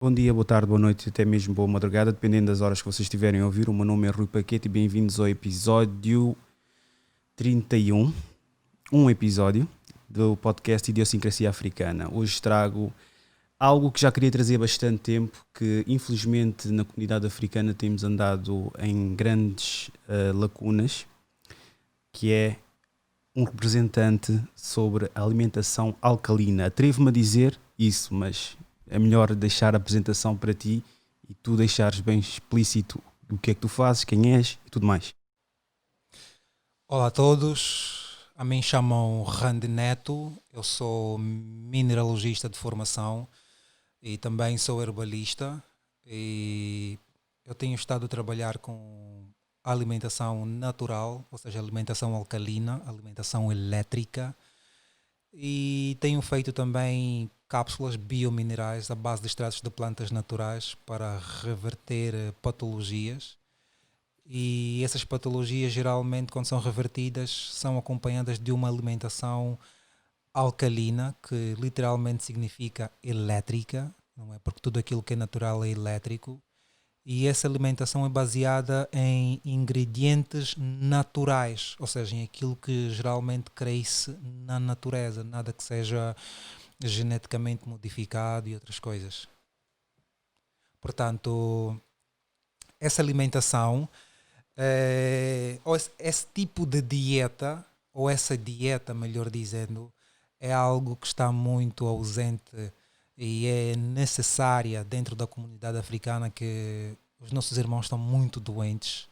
Bom dia, boa tarde, boa noite, até mesmo boa madrugada, dependendo das horas que vocês estiverem a ouvir. O meu nome é Rui Paquete e bem-vindos ao episódio 31, um episódio do podcast Idiosincrasia Africana. Hoje trago algo que já queria trazer há bastante tempo, que infelizmente na comunidade africana temos andado em grandes lacunas, que é um representante sobre a alimentação alcalina. Atrevo-me a dizer isso, mas é melhor deixar a apresentação para ti e tu deixares bem explícito o que é que tu fazes, quem és e tudo mais. Olá a todos, a mim chamam Randy Neto, eu sou mineralogista de formação e também sou herbalista e eu tenho estado a trabalhar com alimentação natural, ou seja, alimentação alcalina, alimentação elétrica e tenho feito também cápsulas biominerais à base de extratos de plantas naturais para reverter patologias e essas patologias geralmente quando são revertidas são acompanhadas de uma alimentação alcalina, que literalmente significa elétrica, não é? Porque tudo aquilo que é natural é elétrico. E essa alimentação é baseada em ingredientes naturais, ou seja, em aquilo que geralmente cresce na natureza, nada que seja geneticamente modificado e outras coisas. Portanto, essa alimentação ou esse tipo de dieta, ou essa dieta, melhor dizendo, é algo que está muito ausente e é necessária dentro da comunidade africana, que os nossos irmãos estão muito doentes.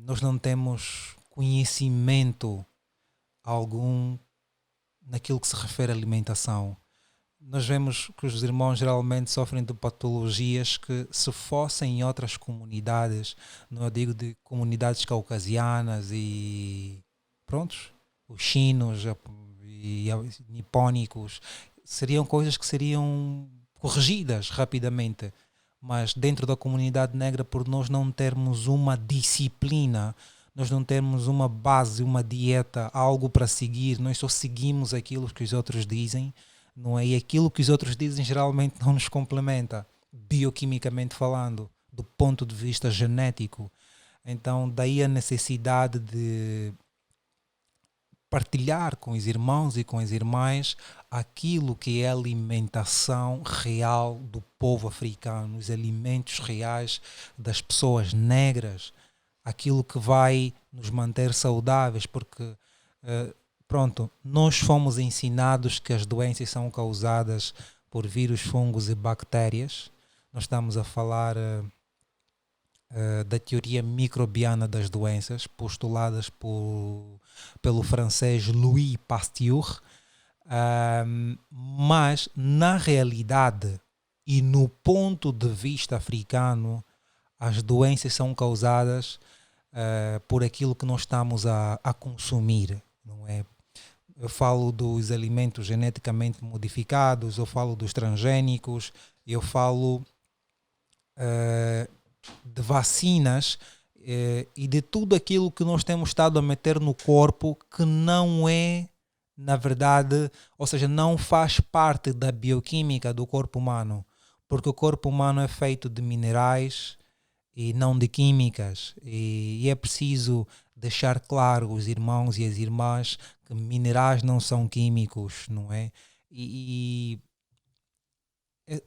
Nós não temos conhecimento algum naquilo que se refere à alimentação. Nós vemos que os irmãos geralmente sofrem de patologias que, se fossem em outras comunidades, não eu digo de comunidades caucasianas e prontos, os chinos e nipónicos, seriam coisas que seriam corrigidas rapidamente. Mas dentro da comunidade negra, por nós não termos uma disciplina, nós não termos uma base, uma dieta, algo para seguir, nós só seguimos aquilo que os outros dizem, não é? E aquilo que os outros dizem geralmente não nos complementa, bioquimicamente falando, do ponto de vista genético. Então, daí a necessidade de partilhar com os irmãos e com as irmãs aquilo que é a alimentação real do povo africano, os alimentos reais das pessoas negras, aquilo que vai nos manter saudáveis, porque pronto, nós fomos ensinados que as doenças são causadas por vírus, fungos e bactérias. Nós estamos a falar da teoria microbiana das doenças, postuladas pelo francês Louis Pasteur. Mas, na realidade e no ponto de vista africano, as doenças são causadas por aquilo que nós estamos a consumir, não é? Eu falo dos alimentos geneticamente modificados, eu falo dos transgênicos, eu falo de vacinas e de tudo aquilo que nós temos estado a meter no corpo que não é, na verdade, ou seja, não faz parte da bioquímica do corpo humano, porque o corpo humano é feito de minerais e não de químicas, e é preciso deixar claro os irmãos e as irmãs que minerais não são químicos, não é?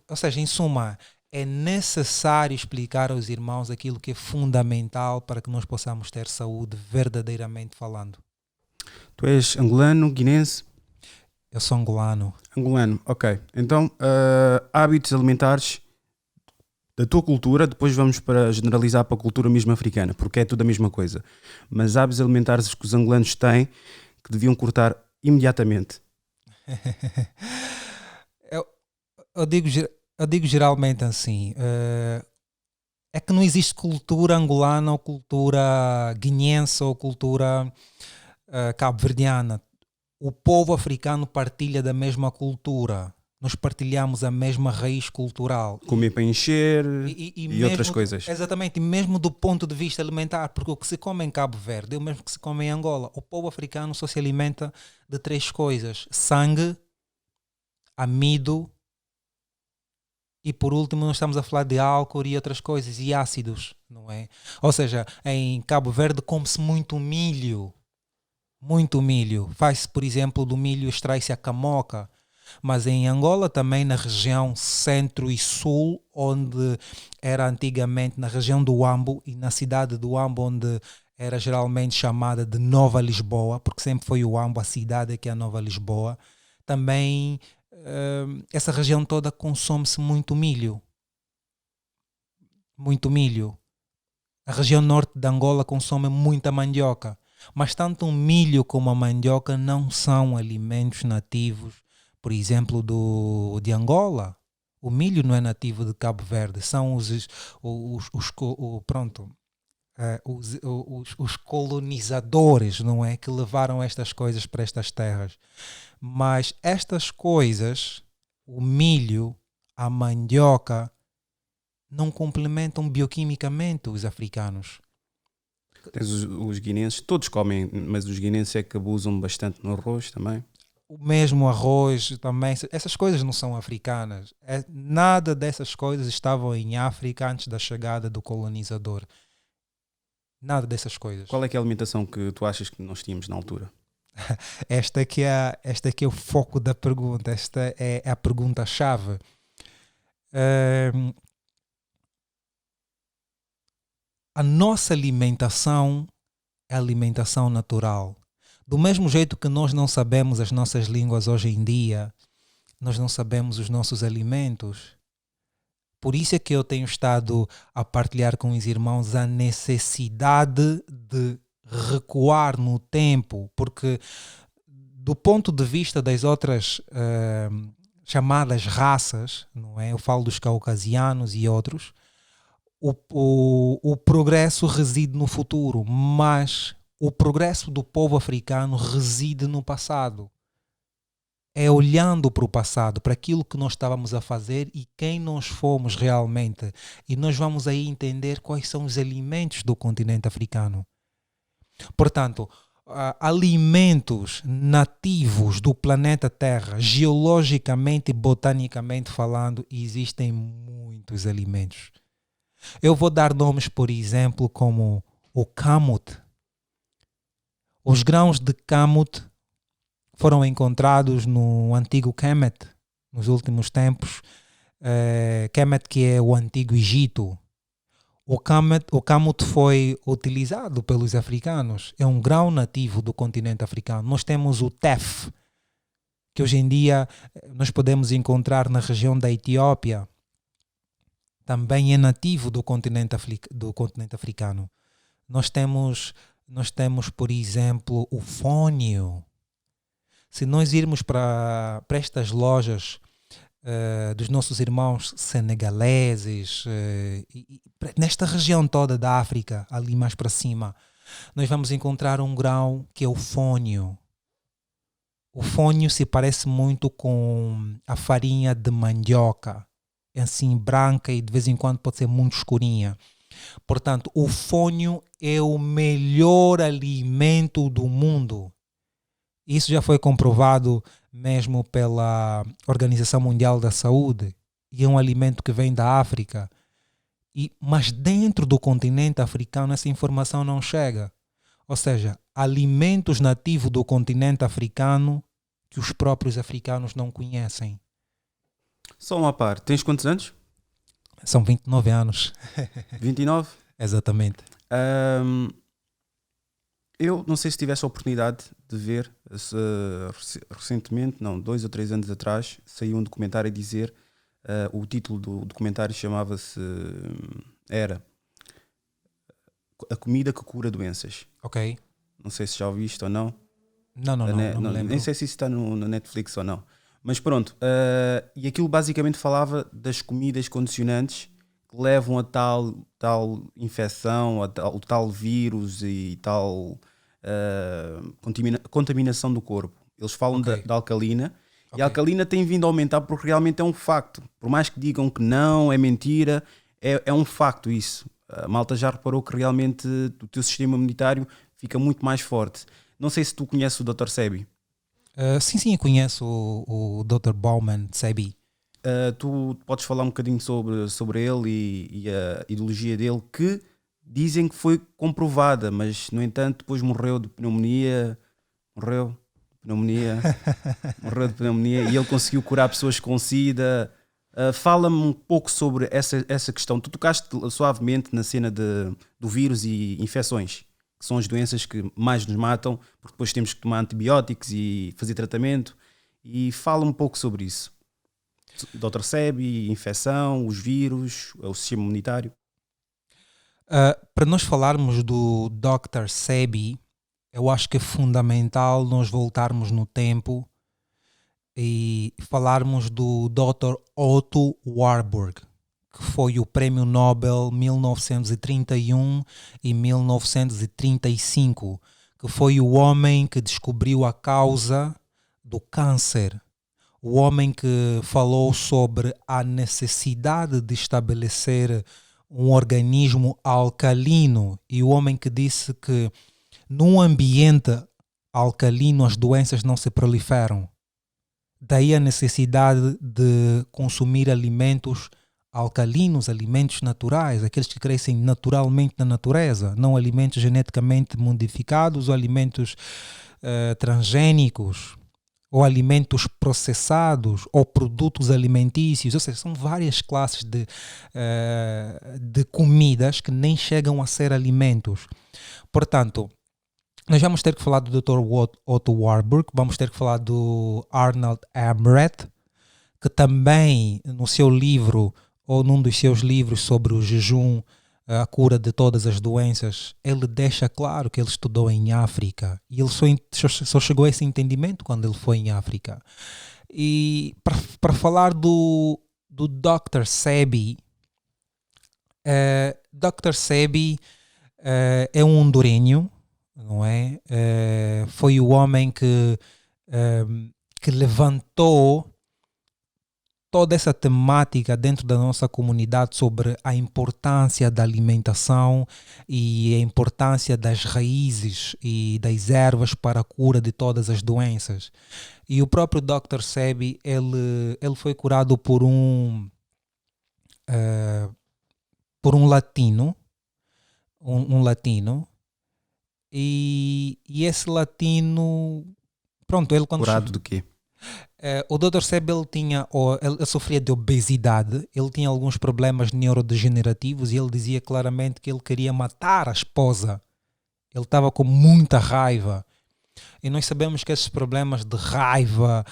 Ou seja, em suma, é necessário explicar aos irmãos aquilo que é fundamental para que nós possamos ter saúde verdadeiramente falando. Tu és angolano, guinense? Eu sou angolano. Angolano, ok. Então, hábitos alimentares da tua cultura, depois vamos para generalizar para a cultura mesmo africana, porque é tudo a mesma coisa. Mas hábitos alimentares que os angolanos têm que deviam cortar imediatamente. eu, eu digo geralmente assim: é que não existe cultura angolana ou cultura guinense ou cultura cabo-verdiana. O povo africano partilha da mesma cultura. Nós partilhamos a mesma raiz cultural. Comer para encher e Mesmo, outras coisas. exatamente, mesmo do ponto de vista alimentar, porque o que se come em Cabo Verde é o mesmo que se come em Angola. O povo africano só se alimenta de três coisas: sangue, amido E por último, nós estamos a falar de álcool e outras coisas, e ácidos, não é? Ou seja, em Cabo Verde come-se muito milho. Muito milho. Faz-se, por exemplo, do milho extrai-se a camoca. Mas em Angola também, na região centro e sul, onde era antigamente, na região do Huambo e na cidade do Huambo, onde era geralmente chamada de Nova Lisboa, porque sempre foi o Huambo a cidade que é a Nova Lisboa, também essa região toda consome-se muito milho. Muito milho. A região norte de Angola consome muita mandioca. Mas tanto o milho como a mandioca não são alimentos nativos, por exemplo, de Angola. O milho não é nativo de Cabo Verde. São os colonizadores, não é? Que levaram estas coisas para estas terras. Mas estas coisas, o milho, a mandioca, não complementam bioquimicamente os africanos. Tens os guineenses, todos comem, mas os guineenses é que abusam bastante no arroz também. O mesmo arroz também, essas coisas não são africanas. Nada dessas coisas estavam em África antes da chegada do colonizador. Nada dessas coisas. Qual é que é a alimentação que tu achas que nós tínhamos na altura? Esta aqui é o foco da pergunta. Esta é a pergunta-chave. A nossa alimentação é alimentação natural. Do mesmo jeito que nós não sabemos as nossas línguas hoje em dia, nós não sabemos os nossos alimentos. Por isso é que eu tenho estado a partilhar com os irmãos a necessidade de recuar no tempo, porque do ponto de vista das outras chamadas raças, não é? Eu falo dos caucasianos e outros, o progresso reside no futuro, mas o progresso do povo africano reside no passado. É olhando para o passado, para aquilo que nós estávamos a fazer e quem nós fomos realmente. E nós vamos aí entender quais são os alimentos do continente africano. Portanto, alimentos nativos do planeta Terra, geologicamente e botanicamente falando, existem muitos alimentos. Eu vou dar nomes, por exemplo, como o camut. Os grãos de camut foram encontrados no antigo Kemet, nos últimos tempos. Kemet, que é o antigo Egito. O camut foi utilizado pelos africanos. É um grão nativo do continente africano. Nós temos o tef, que hoje em dia nós podemos encontrar na região da Etiópia. Também é nativo do continente africano. Nós temos, por exemplo, o fônio. Se nós irmos para estas lojas dos nossos irmãos senegaleses, nesta região toda da África, ali mais para cima, nós vamos encontrar um grão que é o fônio. O fônio se parece muito com a farinha de mandioca, assim branca e de vez em quando pode ser muito escurinha. Portanto, o fônio é o melhor alimento do mundo. Isso já foi comprovado mesmo pela Organização Mundial da Saúde. E é um alimento que vem da África. Mas dentro do continente africano essa informação não chega. Ou seja, alimentos nativos do continente africano que os próprios africanos não conhecem. Só uma parte. Tens quantos anos? São 29 anos. 29? Exatamente. Eu não sei se tivesse a oportunidade de ver recentemente, 2 ou 3 anos atrás, saiu um documentário a dizer, o título do documentário chamava-se, era A Comida que Cura Doenças. Ok. Não sei se já ouviste ou não. Não me lembro. Nem sei se isso está no Netflix ou não. Mas pronto, e aquilo basicamente falava das comidas condicionantes que levam a tal infecção, a tal vírus e tal contaminação do corpo. Eles falam da alcalina. Okay. E a alcalina tem vindo a aumentar porque realmente é um facto. Por mais que digam que não, é mentira, é um facto isso. A malta já reparou que realmente o teu sistema imunitário fica muito mais forte. Não sei se tu conheces o Dr. Sebi. Sim, eu conheço o Dr. Bauman Sebi. tu podes falar um bocadinho sobre ele e a ideologia dele, que dizem que foi comprovada, mas no entanto depois morreu de pneumonia, morreu morreu de pneumonia e ele conseguiu curar pessoas com SIDA. Fala-me um pouco sobre essa questão. Tu tocaste suavemente na cena do vírus e infecções, que são as doenças que mais nos matam, porque depois temos que tomar antibióticos e fazer tratamento. E fala um pouco sobre isso. Dr. Sebi, infecção, os vírus, o sistema imunitário. Para nós falarmos do Dr. Sebi, eu acho que é fundamental nós voltarmos no tempo e falarmos do Dr. Otto Warburg, que foi o Prémio Nobel 1931 e 1935, que foi o homem que descobriu a causa do câncer, o homem que falou sobre a necessidade de estabelecer um organismo alcalino e o homem que disse que num ambiente alcalino as doenças não se proliferam. Daí a necessidade de consumir alimentos alcalinos, alimentos naturais, aqueles que crescem naturalmente na natureza, não alimentos geneticamente modificados ou alimentos transgênicos, ou alimentos processados, ou produtos alimentícios. Ou seja, são várias classes de comidas que nem chegam a ser alimentos. Portanto, nós vamos ter que falar do Dr. Otto Warburg, vamos ter que falar do Arnold Amret, que também no seu livro, ou num dos seus livros sobre o jejum, a cura de todas as doenças, ele deixa claro que ele estudou em África e ele só chegou a esse entendimento quando ele foi em África. E para falar do Dr. Sebi, Dr. Sebi é um hondurenho, não é? Foi o homem que levantou toda essa temática dentro da nossa comunidade sobre a importância da alimentação e a importância das raízes e das ervas para a cura de todas as doenças. E o próprio Dr. Sebi, ele foi curado por um latino, um latino, e esse latino, pronto, ele quando... Curado do quê? O Dr. Sebi, ele sofria de obesidade, ele tinha alguns problemas neurodegenerativos e ele dizia claramente que ele queria matar a esposa. Ele estava com muita raiva. E nós sabemos que esses problemas de raiva,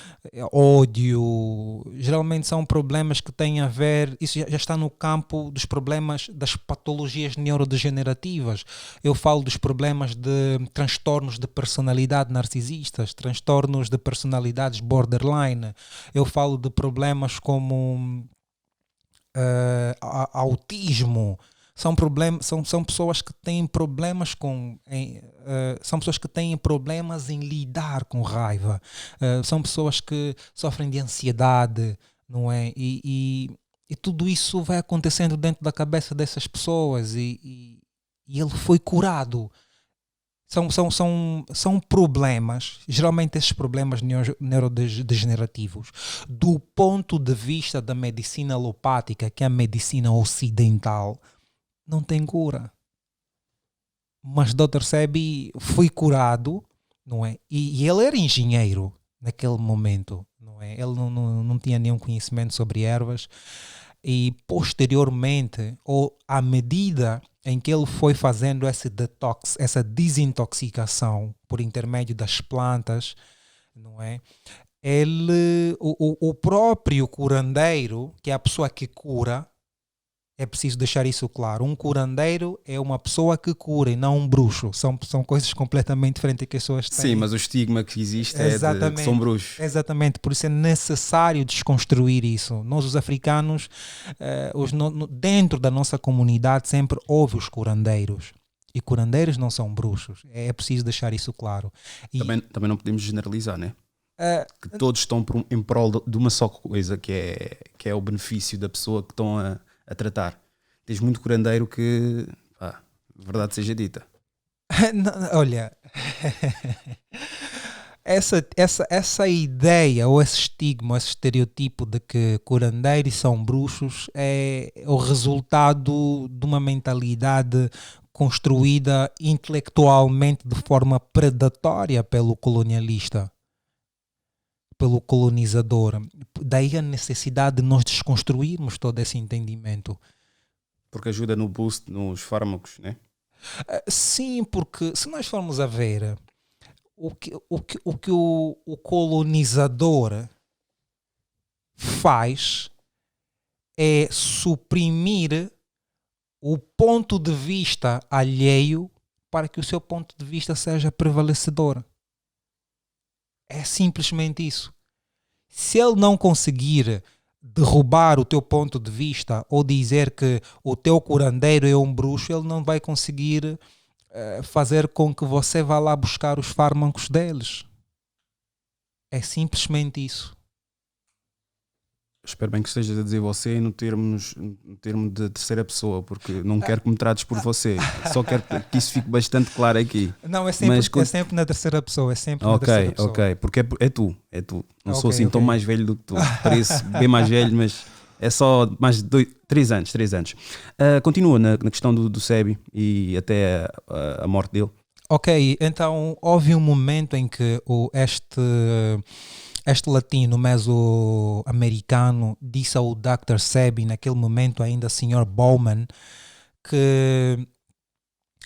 ódio, geralmente são problemas que têm a ver, isso já está no campo dos problemas das patologias neurodegenerativas. Eu falo dos problemas de transtornos de personalidade narcisistas, transtornos de personalidades borderline. Eu falo de problemas como autismo. São pessoas que têm problemas são pessoas que têm problemas em lidar com raiva. São pessoas que sofrem de ansiedade, não é? E tudo isso vai acontecendo dentro da cabeça dessas pessoas e ele foi curado. São problemas, geralmente esses problemas neurodegenerativos, do ponto de vista da medicina alopática, que é a medicina ocidental, não tem cura. Mas Dr. Sebi foi curado, não é? E ele era engenheiro naquele momento, não é? Ele não tinha nenhum conhecimento sobre ervas. E posteriormente, ou à medida em que ele foi fazendo esse detox, essa desintoxicação por intermédio das plantas, não é? O próprio curandeiro, que é a pessoa que cura, é preciso deixar isso claro. Um curandeiro é uma pessoa que cura e não um bruxo. São coisas completamente diferentes que as pessoas têm. Sim, mas o estigma que existe é de que são bruxos. Exatamente, por isso é necessário desconstruir isso. Nós, os africanos, dentro da nossa comunidade, sempre houve os curandeiros. E curandeiros não são bruxos. É preciso deixar isso claro. Também não podemos generalizar, né? Que todos estão em prol de uma só coisa, que é o benefício da pessoa que estão a tratar. Tens muito curandeiro que, verdade seja dita. Olha, essa ideia ou esse estigma, esse estereotipo de que curandeiros são bruxos é o resultado de uma mentalidade construída intelectualmente de forma predatória pelo colonialista, pelo colonizador. Daí a necessidade de nós desconstruirmos todo esse entendimento. Porque ajuda no boost nos fármacos, né? Sim, porque se nós formos a ver o colonizador faz é suprimir o ponto de vista alheio para que o seu ponto de vista seja prevalecedor. É simplesmente isso. Se ele não conseguir derrubar o teu ponto de vista ou dizer que o teu curandeiro é um bruxo, ele não vai conseguir fazer com que você vá lá buscar os fármacos deles. É simplesmente isso. Espero bem que estejas a dizer você no termo de terceira pessoa, porque não quero que me trates por você. Só quero que isso fique bastante claro aqui. Não, é sempre na terceira pessoa. É sempre na terceira pessoa. Ok, porque é tu. Não sou assim tão mais velho do que tu. Pareço bem mais velho, mas é só mais de 3 anos. Continua na questão do Sebi e até a morte dele. Ok, então houve um momento em que este latino meso-americano disse ao Dr. Sebi, naquele momento ainda Sr. Bowman, que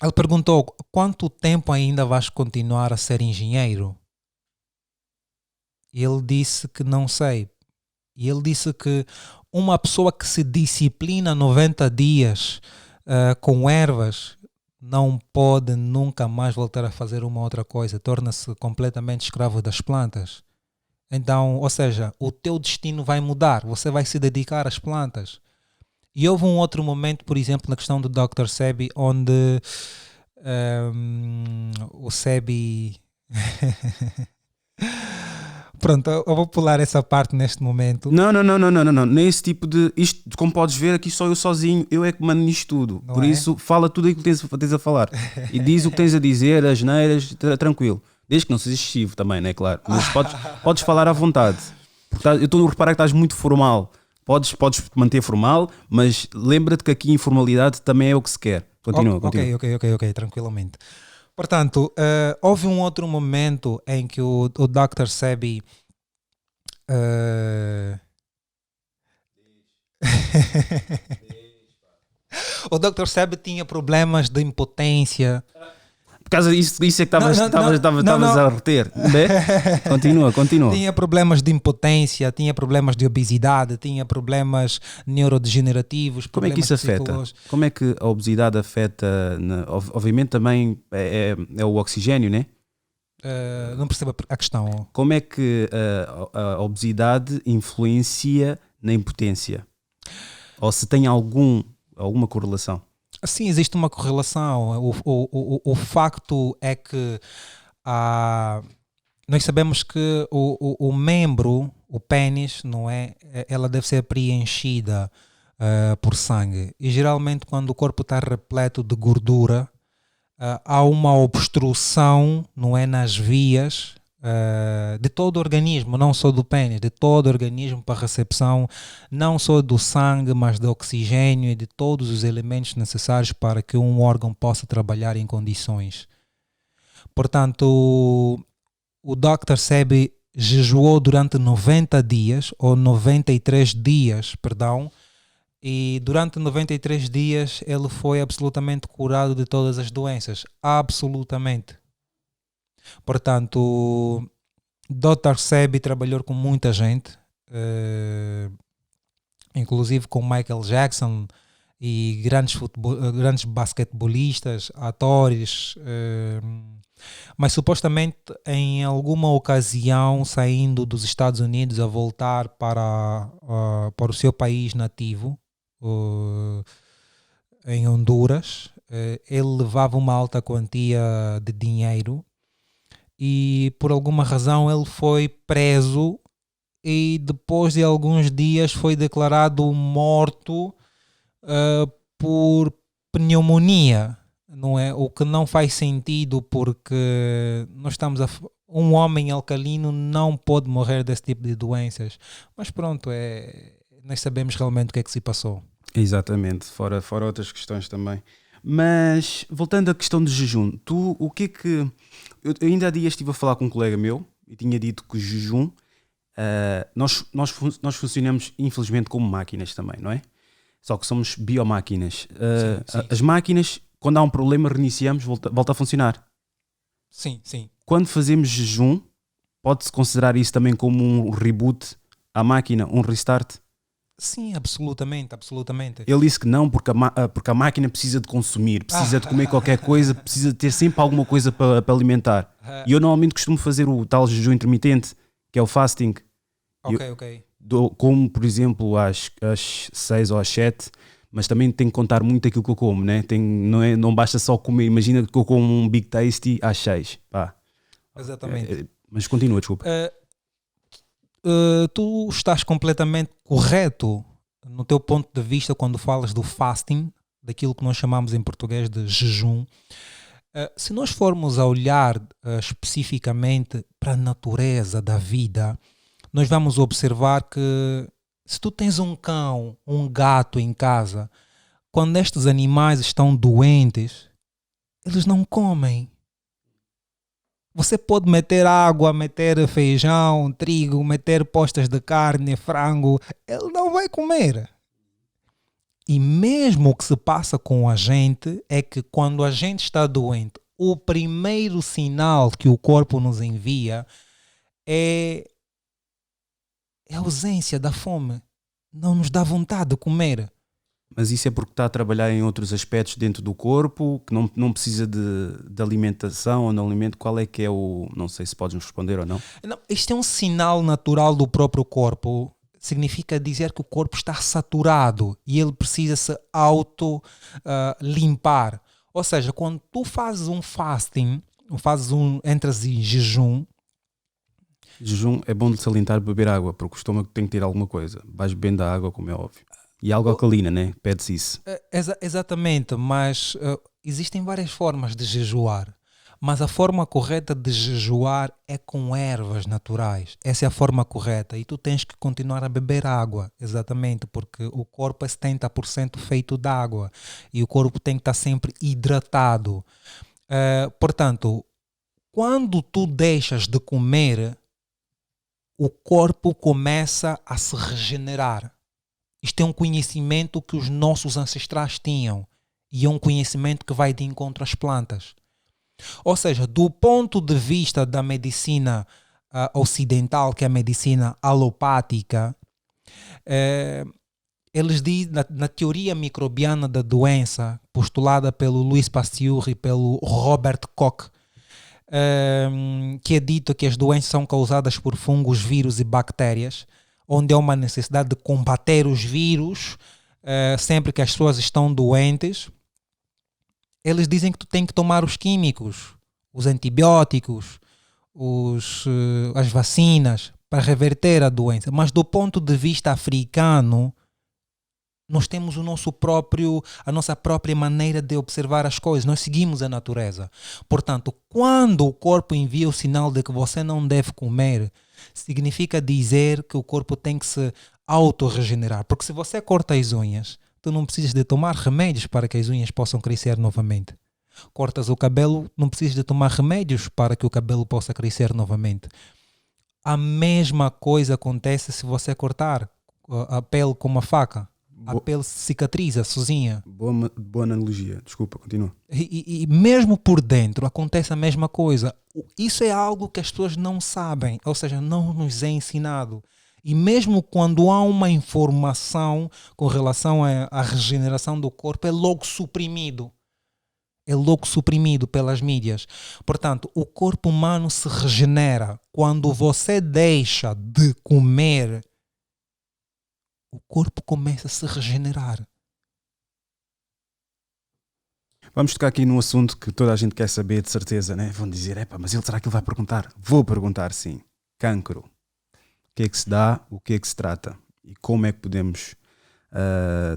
ele perguntou: quanto tempo ainda vais continuar a ser engenheiro? E ele disse que não sei. E ele disse que uma pessoa que se disciplina 90 dias com ervas não pode nunca mais voltar a fazer uma outra coisa, torna-se completamente escravo das plantas. Então, ou seja, o teu destino vai mudar, você vai se dedicar às plantas. E houve um outro momento, por exemplo, na questão do Dr. Sebi, onde o Sebi... Pronto, eu vou pular essa parte neste momento. Não. Nesse tipo de... Isto, como podes ver, aqui só eu sozinho, eu é que mando nisto tudo. Não Por é? isso, fala tudo o que tens a falar. E diz o que tens a dizer, as neiras, tranquilo. Desde que não seja excessivo também, não é claro? Mas podes falar à vontade. Porque eu estou a reparar que estás muito formal. Podes manter formal, mas lembra-te que aqui informalidade também é o que se quer. Continua. Ok, tranquilamente. Portanto, houve um outro momento em que o Dr. Sebi o Dr. Sebi tinha problemas de impotência. Por causa disso é que estavas a reter. Continua. Tinha problemas de impotência, tinha problemas de obesidade, tinha problemas neurodegenerativos. Como é que isso afeta? Como é que a obesidade afeta? Obviamente também é o oxigênio, né? Não percebo a questão. Como é que a obesidade influencia na impotência? Ou se tem alguma correlação? Sim, existe uma correlação. O facto é que nós sabemos que o membro, o pênis, não é? Ela deve ser preenchida por sangue. E geralmente quando o corpo está repleto de gordura, há uma obstrução, não é, nas vias de todo o organismo, não só do pênis, de todo o organismo para a recepção, não só do sangue, mas do oxigênio e de todos os elementos necessários para que um órgão possa trabalhar em condições. Portanto, o Dr. Sebi jejuou durante 90 dias, ou 93 dias, perdão, e durante 93 dias ele foi absolutamente curado de todas as doenças. Absolutamente. Portanto, Dr. Sebi trabalhou com muita gente, inclusive com Michael Jackson e grandes basquetebolistas, atores, mas supostamente em alguma ocasião, saindo dos Estados Unidos a voltar para o seu país nativo, em Honduras, ele levava uma alta quantia de dinheiro e por alguma razão ele foi preso e depois de alguns dias foi declarado morto por pneumonia, não é? O que não faz sentido porque nós estamos um homem alcalino não pode morrer desse tipo de doenças. Mas pronto, nós sabemos realmente o que é que se passou. Exatamente, fora outras questões também. Mas, voltando à questão do jejum, tu, o que é que... Eu ainda há dias estive a falar com um colega meu e tinha dito que o jejum, nós funcionamos infelizmente como máquinas também, não é? Só que somos biomáquinas. Sim. As máquinas, quando há um problema, reiniciamos, volta a funcionar. Sim, sim. Quando fazemos jejum, pode-se considerar isso também como um reboot à máquina, um restart? Sim, absolutamente. Ele disse que não, porque a máquina precisa de consumir, precisa de comer qualquer coisa, precisa de ter sempre alguma coisa para alimentar. E eu normalmente costumo fazer o tal jejum intermitente, que é o fasting. Ok. Como, por exemplo, às 6 ou às 7, mas também tenho que contar muito aquilo que eu como, né? Não basta só comer. Imagina que eu como um Big Tasty às 6. Pá. Exatamente. Mas continua, desculpa. Tu estás completamente correto no teu ponto de vista quando falas do fasting, daquilo que nós chamamos em português de jejum. Se nós formos a olhar especificamente para a natureza da vida, nós vamos observar que se tu tens um cão, um gato em casa, quando estes animais estão doentes, eles não comem. Você pode meter água, meter feijão, trigo, meter postas de carne, frango, ele não vai comer. E mesmo o que se passa com a gente é que quando a gente está doente, o primeiro sinal que o corpo nos envia é a ausência da fome. Não nos dá vontade de comer. Mas isso é porque está a trabalhar em outros aspectos dentro do corpo, que não precisa de alimentação ou não alimento. Qual é que é o... Não sei se podes nos responder ou não. Não, isto é um sinal natural do próprio corpo. Significa dizer que o corpo está saturado e ele precisa se limpar. Ou seja, quando tu fazes um fasting, entras em jejum. Jejum é bom de salientar beber água, porque o estômago tem que ter alguma coisa. Vais bebendo a água, como é óbvio. E algo alcalina, né? Pede-se isso. Exatamente, mas existem várias formas de jejuar. Mas a forma correta de jejuar é com ervas naturais. Essa é a forma correta. E tu tens que continuar a beber água, exatamente, porque o corpo é 70% feito de água. E o corpo tem que estar sempre hidratado. Portanto, quando tu deixas de comer, o corpo começa a se regenerar. Isto é um conhecimento que os nossos ancestrais tinham. E é um conhecimento que vai de encontro às plantas. Ou seja, do ponto de vista da medicina ocidental, que é a medicina alopática, eles dizem, na teoria microbiana da doença, postulada pelo Louis Pasteur e pelo Robert Koch, que é dito que as doenças são causadas por fungos, vírus e bactérias, onde há uma necessidade de combater os vírus sempre que as pessoas estão doentes. Eles dizem que tu tem que tomar os químicos, os antibióticos, as vacinas para reverter a doença. Mas do ponto de vista africano, nós temos a nossa própria maneira de observar as coisas. Nós seguimos a natureza. Portanto, quando o corpo envia o sinal de que você não deve comer, significa dizer que o corpo tem que se autorregenerar. Porque se você corta as unhas, tu não precisas de tomar remédios para que as unhas possam crescer novamente. Cortas o cabelo, não precisas de tomar remédios para que o cabelo possa crescer novamente. A mesma coisa acontece se você cortar a pele com uma faca. A pele cicatriza sozinha. Boa analogia. Desculpa, continua. E mesmo por dentro acontece a mesma coisa. Isso é algo que as pessoas não sabem, ou seja, não nos é ensinado. E mesmo quando há uma informação com relação à regeneração do corpo, é logo suprimido. É logo suprimido pelas mídias. Portanto, o corpo humano se regenera quando você deixa de comer. O corpo começa a se regenerar. Vamos tocar aqui num assunto que toda a gente quer saber, de certeza, né? Vão dizer, mas será que ele vai perguntar? Vou perguntar, sim. Cancro. O que é que se dá? O que é que se trata? E como é que podemos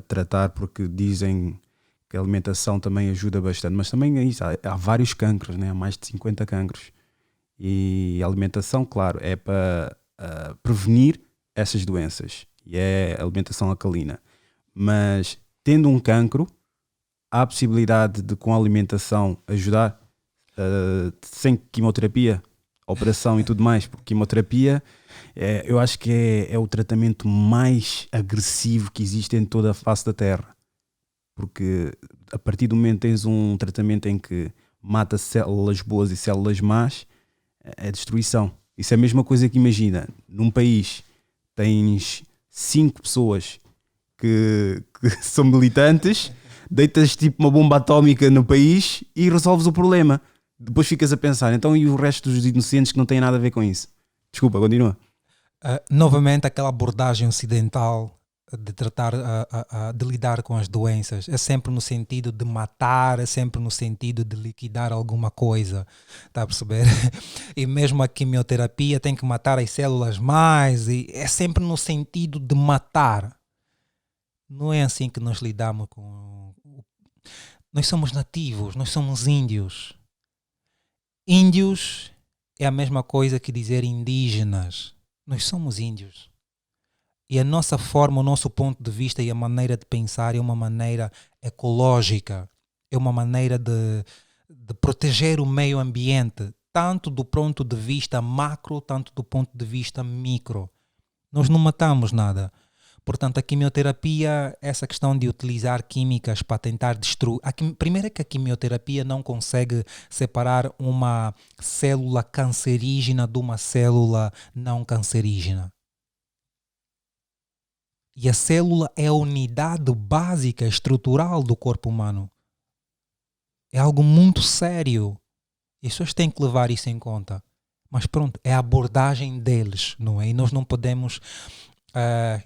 tratar? Porque dizem que a alimentação também ajuda bastante. Mas também é isso. Há vários cancros, né? Há mais de 50 cancros. E a alimentação, claro, é para prevenir essas doenças. E é alimentação alcalina. Mas tendo um cancro, há a possibilidade de com a alimentação ajudar sem quimioterapia, operação e tudo mais, porque quimioterapia eu acho que é o tratamento mais agressivo que existe em toda a face da Terra, porque a partir do momento que tens um tratamento em que mata células boas e células más, é destruição. Isso é a mesma coisa que imagina, num país tens 5 pessoas que são militantes, deitas tipo uma bomba atómica no país e resolves o problema. Depois ficas a pensar, então e o resto dos inocentes que não têm nada a ver com isso? Desculpa, continua. Novamente aquela abordagem ocidental de tratar, de lidar com as doenças, é sempre no sentido de matar, é sempre no sentido de liquidar alguma coisa, está a perceber? E mesmo a quimioterapia tem que matar as células mais, e é sempre no sentido de matar. Não é assim que nós lidamos com... Nós somos nativos, nós somos índios. Índios é a mesma coisa que dizer indígenas. Nós somos índios. E a nossa forma, o nosso ponto de vista e a maneira de pensar é uma maneira ecológica. É uma maneira de proteger o meio ambiente, tanto do ponto de vista macro, tanto do ponto de vista micro. Nós não matamos nada. Portanto, a quimioterapia, essa questão de utilizar químicas para tentar destruir... Primeiro é que a quimioterapia não consegue separar uma célula cancerígena de uma célula não cancerígena. E a célula é a unidade básica, estrutural do corpo humano. É algo muito sério. E as pessoas têm que levar isso em conta. Mas pronto, é a abordagem deles, não é? E nós não podemos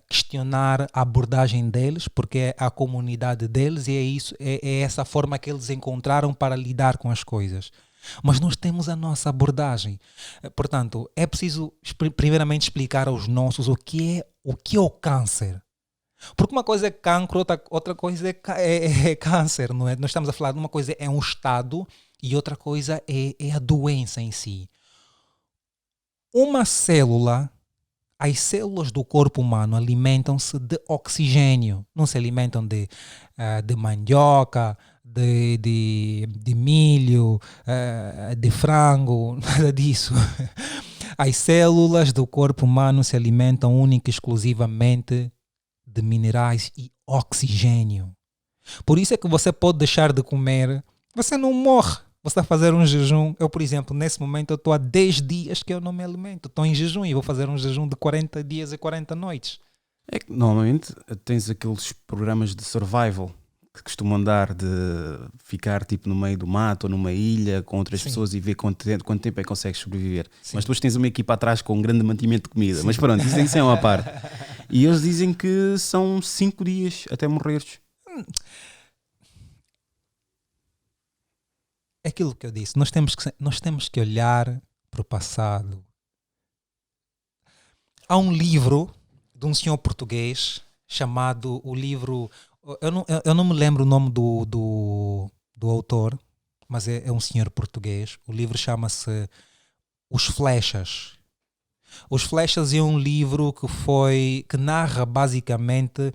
questionar a abordagem deles, porque é a comunidade deles e é essa forma que eles encontraram para lidar com as coisas. Mas nós temos a nossa abordagem. Portanto, é preciso primeiramente explicar aos nossos o que é o câncer. Porque uma coisa é cancro, outra coisa é câncer, não é? Nós estamos a falar de uma coisa é um estado e outra coisa é a doença em si. Uma célula, as células do corpo humano alimentam-se de oxigênio, não se alimentam de mandioca, de milho, de frango, nada disso. As células do corpo humano se alimentam única e exclusivamente de minerais e oxigênio. Por isso é que você pode deixar de comer, você não morre. Você está a fazer um jejum. Eu, por exemplo, nesse momento eu estou há 10 dias que eu não me alimento. Estou em jejum e vou fazer um jejum de 40 dias e 40 noites. É que normalmente tens aqueles programas de survival que costumam dar de ficar tipo no meio do mato ou numa ilha com outras pessoas e ver quanto tempo é que consegues sobreviver. Sim. Mas depois tens uma equipa atrás com um grande mantimento de comida. Sim. Mas pronto, isso é uma parte. E eles dizem que são 5 dias até morreres. É aquilo que eu disse. Nós temos que olhar para o passado. Há um livro de um senhor português chamado o livro... Eu não me lembro o nome do autor, mas é um senhor português. O livro chama-se Os Flechas. Os Flechas é um livro que narra basicamente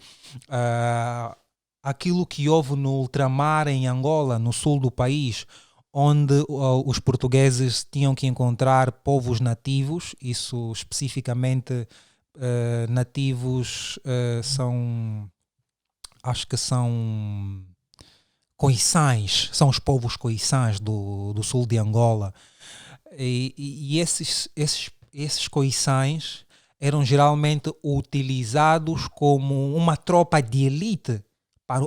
aquilo que houve no ultramar em Angola, no sul do país, onde os portugueses tinham que encontrar povos nativos. Isso especificamente nativos são... Acho que são coiçães, são os povos coiçães do sul de Angola. E esses coiçães eram geralmente utilizados como uma tropa de elite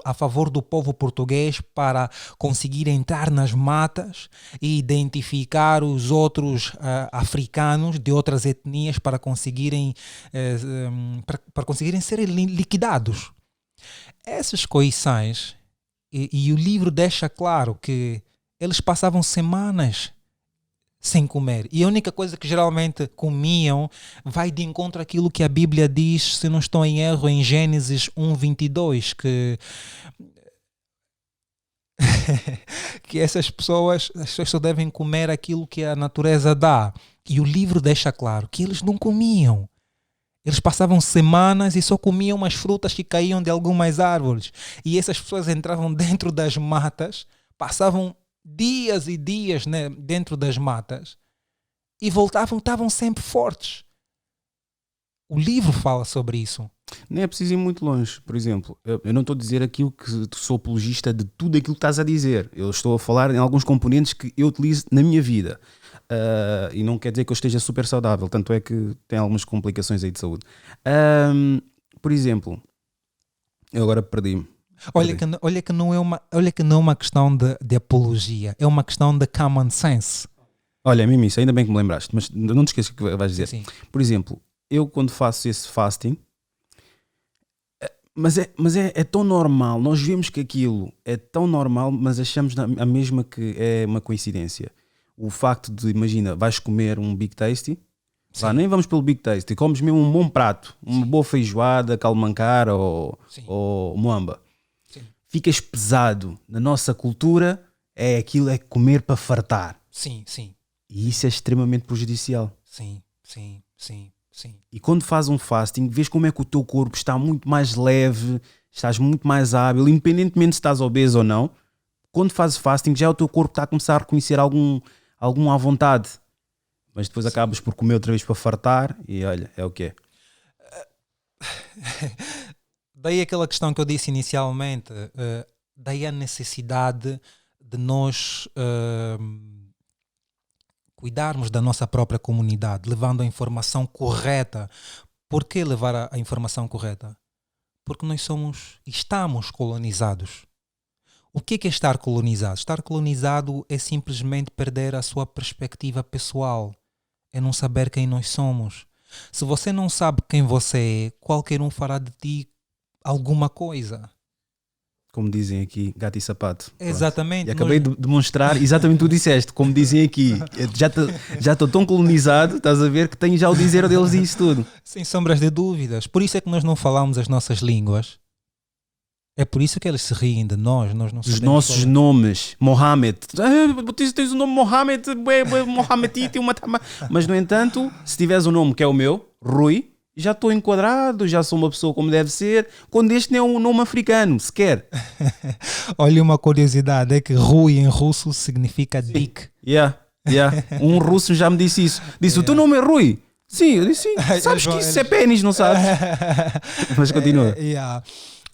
a favor do povo português para conseguir entrar nas matas e identificar os outros africanos de outras etnias para conseguirem serem liquidados. Esses coiçães, e o livro deixa claro que eles passavam semanas sem comer. E a única coisa que geralmente comiam vai de encontro àquilo que a Bíblia diz, se não estou em erro, em Gênesis 1:22, que que as pessoas só devem comer aquilo que a natureza dá. E o livro deixa claro que eles não comiam. Eles passavam semanas e só comiam as frutas que caíam de algumas árvores. E essas pessoas entravam dentro das matas, passavam dias e dias, né, dentro das matas e voltavam, estavam sempre fortes. O livro fala sobre isso. Nem é preciso ir muito longe. Por exemplo, eu não estou a dizer aquilo que sou apologista de tudo aquilo que estás a dizer. Eu estou a falar em alguns componentes que eu utilizo na minha vida. E não quer dizer que eu esteja super saudável. Tanto é que tem algumas complicações aí de saúde. Por exemplo, eu agora perdi-me. Olha que não é uma questão de apologia. É uma questão de common sense. Olha, Mimi, isso ainda bem que me lembraste. Mas não te esqueças o que vais dizer. Sim. Por exemplo, eu quando faço esse fasting, mas é tão normal, nós vemos que aquilo é tão normal, mas achamos a mesma que é uma coincidência. O facto de, imagina, vais comer um Big Tasty, nem vamos pelo Big Tasty, comes mesmo um bom prato, uma boa feijoada, calmancara ou moamba. Sim. Ficas pesado. Na nossa cultura, aquilo é comer para fartar. Sim, sim. E isso é extremamente prejudicial. Sim, sim, sim. Sim. E quando fazes um fasting, vês como é que o teu corpo está muito mais leve, estás muito mais hábil, independentemente se estás obeso ou não. Quando fazes fasting, já o teu corpo está a começar a reconhecer algum à vontade. Mas depois acabas por comer outra vez para fartar e olha, é o que é. Daí aquela questão que eu disse inicialmente, daí a necessidade de nós cuidarmos da nossa própria comunidade, levando a informação correta. Por que levar a informação correta? Porque nós estamos colonizados. O que é estar colonizado? Estar colonizado é simplesmente perder a sua perspectiva pessoal. É não saber quem nós somos. Se você não sabe quem você é, qualquer um fará de ti alguma coisa. Como dizem aqui, gato e sapato. Exatamente. E acabei de demonstrar exatamente o que tu disseste. Como dizem aqui, já estou tão colonizado, estás a ver, que tenho já o dizer deles e isso tudo. Sem sombras de dúvidas. Por isso é que nós não falamos as nossas línguas. É por isso que eles se riem de nós. Nós não Os nossos nomes. Mohamed. Tens o nome Mohamed, Mohamedite, mas no entanto, se tiveres o nome que é o meu, Rui, já estou enquadrado, já sou uma pessoa como deve ser, quando este nem é um nome africano, sequer. Olha, uma curiosidade, é que Rui em russo significa dick. Yeah. Um russo já me disse isso. Disse, o teu nome é Rui? Sim, eu disse sim. Sabes que isso é pênis, não sabes? Mas continua.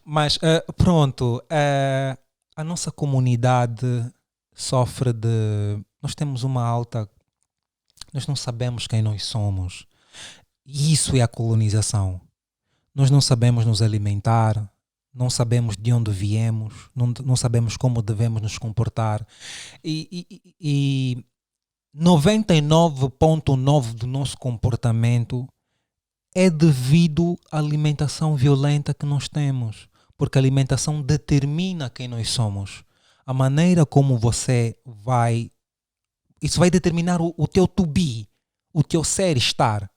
Mas pronto, a nossa comunidade sofre de... Nós temos uma alta... Nós não sabemos quem nós somos. Isso é a colonização. Nós não sabemos nos alimentar, não sabemos de onde viemos, não sabemos como devemos nos comportar. E 99,9% do nosso comportamento é devido à alimentação violenta que nós temos. Porque a alimentação determina quem nós somos. A maneira como você vai... Isso vai determinar o teu to be, o teu ser estar.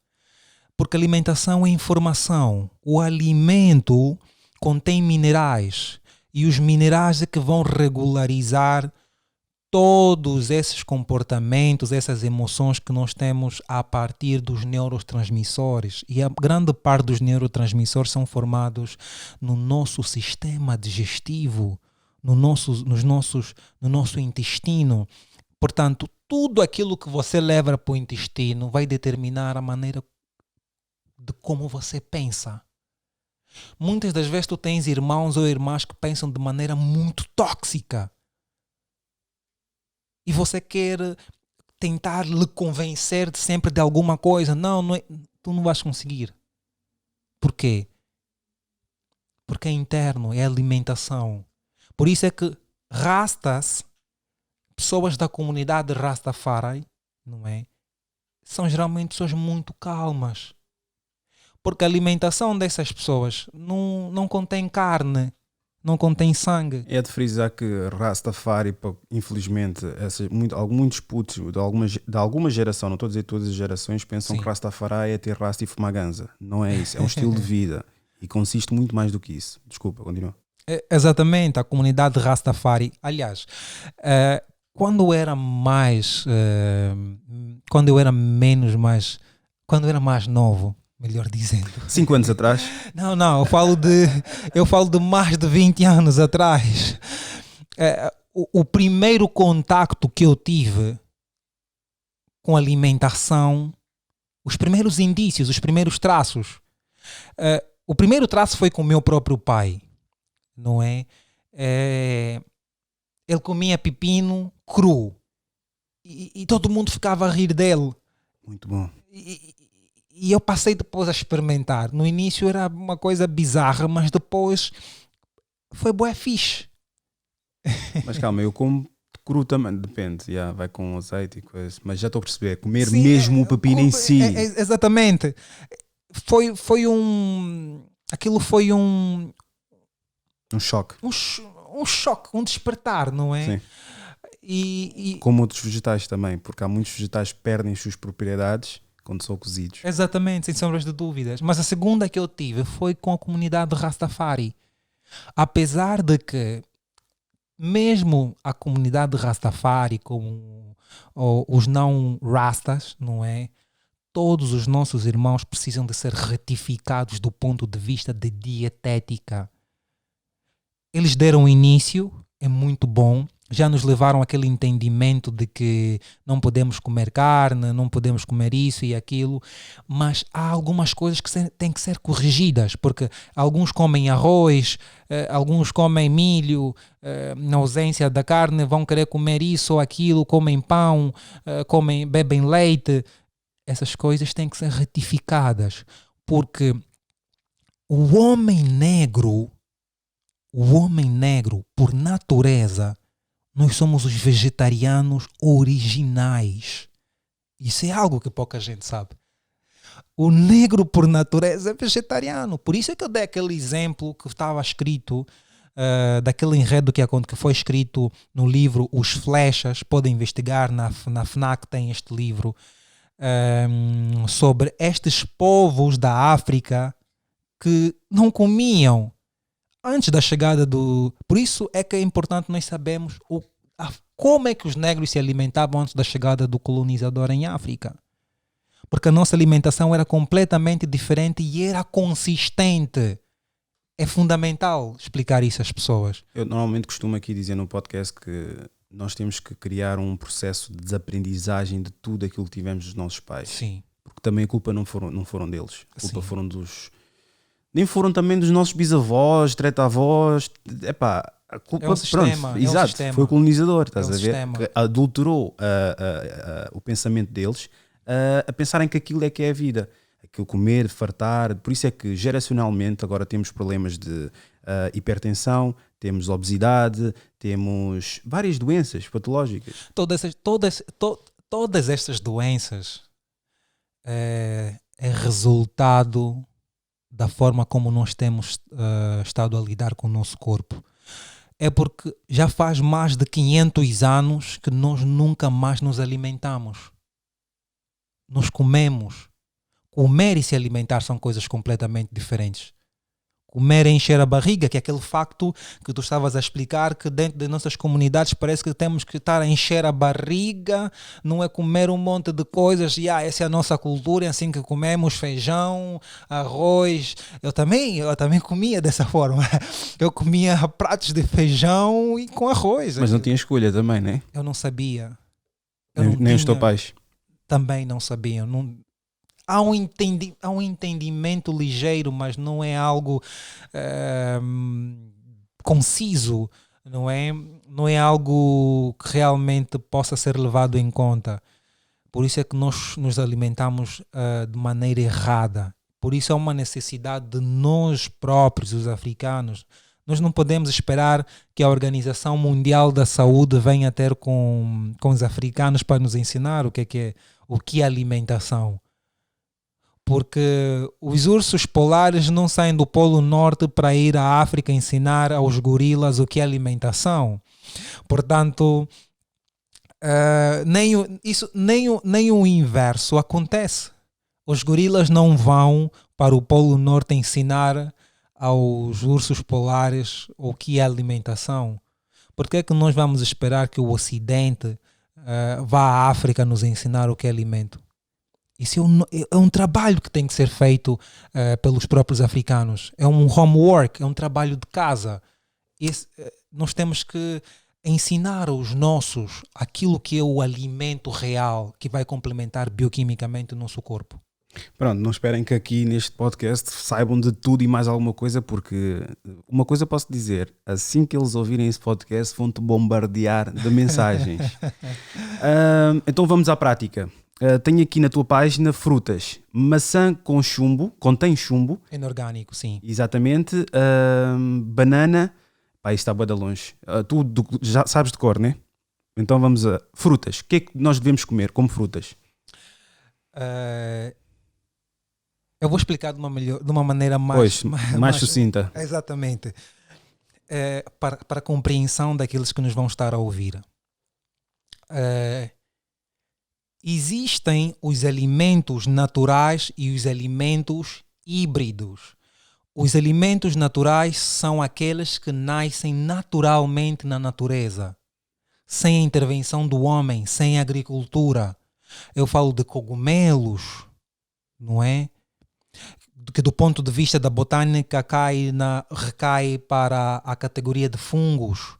Porque alimentação é informação. O alimento contém minerais. E os minerais é que vão regularizar todos esses comportamentos, essas emoções que nós temos a partir dos neurotransmissores. E a grande parte dos neurotransmissores são formados no nosso sistema digestivo, no nosso intestino. Portanto, tudo aquilo que você leva para o intestino vai determinar a maneira de como você pensa. Muitas das vezes tu tens irmãos ou irmãs que pensam de maneira muito tóxica. E você quer tentar lhe convencer sempre de alguma coisa. Não é, tu não vais conseguir. Por quê? Porque é interno, é alimentação. Por isso é que rastas, pessoas da comunidade Rastafari, não é? São geralmente pessoas muito calmas. Porque a alimentação dessas pessoas não contém carne, não contém sangue. É de frisar que Rastafari, infelizmente, muitos putos de alguma geração, não estou a dizer todas as gerações, pensam que Rastafari é ter rasta e fumar ganza. Não é isso, é um estilo de vida e consiste muito mais do que isso. Desculpa, continua. Exatamente, a comunidade Rastafari. Aliás, quando eu era mais, quando eu era menos mais, quando eu era mais novo, melhor dizendo. 5 anos atrás. Não, eu falo de mais de 20 anos atrás. O primeiro contacto que eu tive com alimentação, os primeiros indícios, os primeiros traços. O primeiro traço foi com o meu próprio pai, não é? Ele comia pepino cru e todo mundo ficava a rir dele. Muito bom. E eu passei depois a experimentar. No início era uma coisa bizarra, mas depois foi bué fixe. Mas calma, eu como cru também, depende, vai com azeite e coisa, mas já estou a perceber, comer Sim, mesmo o pepino em si. Exatamente. Aquilo foi um choque. Um choque, um despertar, não é? Sim. Como outros vegetais também, porque há muitos vegetais que perdem as suas propriedades quando são cozidos. Exatamente, sem sombras de dúvidas. Mas a segunda que eu tive foi com a comunidade Rastafari. Apesar de que mesmo a comunidade Rastafari, como os não Rastas, não é? Todos os nossos irmãos precisam de ser retificados do ponto de vista de dietética. Eles deram início, é muito bom. Já nos levaram àquele entendimento de que não podemos comer carne, não podemos comer isso e aquilo, mas há algumas coisas que têm que ser corrigidas, porque alguns comem arroz, alguns comem milho, na ausência da carne vão querer comer isso ou aquilo, comem pão, bebem leite. Essas coisas têm que ser retificadas, porque o homem negro, por natureza, nós somos os vegetarianos originais. Isso é algo que pouca gente sabe. O negro, por natureza, é vegetariano. Por isso é que eu dei aquele exemplo que estava escrito, daquele enredo que foi escrito no livro Os Flechas. Podem investigar, na FNAC tem este livro, sobre estes povos da África que não comiam antes da chegada do... Por isso é que é importante nós sabermos como é que os negros se alimentavam antes da chegada do colonizador em África. Porque a nossa alimentação era completamente diferente e era consistente. É fundamental explicar isso às pessoas. Eu normalmente costumo aqui dizer no podcast que nós temos que criar um processo de desaprendizagem de tudo aquilo que tivemos dos nossos pais. Sim. Porque também a culpa não foram deles. A culpa Sim. foram dos... Nem foram também dos nossos bisavós, tretavós. Epá, a culpa... É o sistema. Pronto, exato, foi o colonizador, estás a ver? Sistema. Que adulterou o pensamento deles a pensarem que aquilo é que é a vida. Aquilo comer, fartar. Por isso é que geracionalmente agora temos problemas de hipertensão, temos obesidade, temos várias doenças patológicas. Todas estas doenças é resultado da forma como nós temos estado a lidar com o nosso corpo. É porque já faz mais de 500 anos que nós nunca mais nos alimentamos. Nós comemos. Comer e se alimentar são coisas completamente diferentes. Comer é encher a barriga, que é aquele facto que tu estavas a explicar, que dentro das nossas comunidades parece que temos que estar a encher a barriga, não é comer um monte de coisas, e essa é a nossa cultura, é assim que comemos feijão, arroz. Eu também comia dessa forma. Eu comia pratos de feijão e com arroz. Mas não tinha escolha também, né? Eu não sabia. Nem os teus pais? Também não sabiam. Há um entendimento ligeiro, mas não é algo conciso, não é algo que realmente possa ser levado em conta. Por isso é que nós nos alimentamos de maneira errada. Por isso é uma necessidade de nós próprios, os africanos. Nós não podemos esperar que a Organização Mundial da Saúde venha ter com os africanos para nos ensinar o que é alimentação. Porque os ursos polares não saem do Polo Norte para ir à África ensinar aos gorilas o que é alimentação. Portanto, nem o inverso acontece. Os gorilas não vão para o Polo Norte ensinar aos ursos polares o que é alimentação? Por que é que nós vamos esperar que o Ocidente vá à África nos ensinar o que é alimento? Isso é um trabalho que tem que ser feito pelos próprios africanos. É um homework, é um trabalho de casa. Nós temos que ensinar aos nossos aquilo que é o alimento real que vai complementar bioquimicamente o nosso corpo. Pronto, não esperem que aqui neste podcast saibam de tudo e mais alguma coisa, porque uma coisa posso dizer, assim que eles ouvirem esse podcast vão-te bombardear de mensagens. Então vamos à prática. Tenho aqui na tua página frutas. Maçã com chumbo, contém chumbo. Inorgânico, sim. Exatamente. Banana, pá, isto está bué de longe. Tu já sabes de cor, né? Então vamos a frutas. O que é que nós devemos comer como frutas? Eu vou explicar de uma maneira mais sucinta. Exatamente. Para a compreensão daqueles que nos vão estar a ouvir. Existem os alimentos naturais e os alimentos híbridos. Os alimentos naturais são aqueles que nascem naturalmente na natureza, sem a intervenção do homem, sem agricultura. Eu falo de cogumelos, não é? Que do ponto de vista da botânica recai para a categoria de fungos.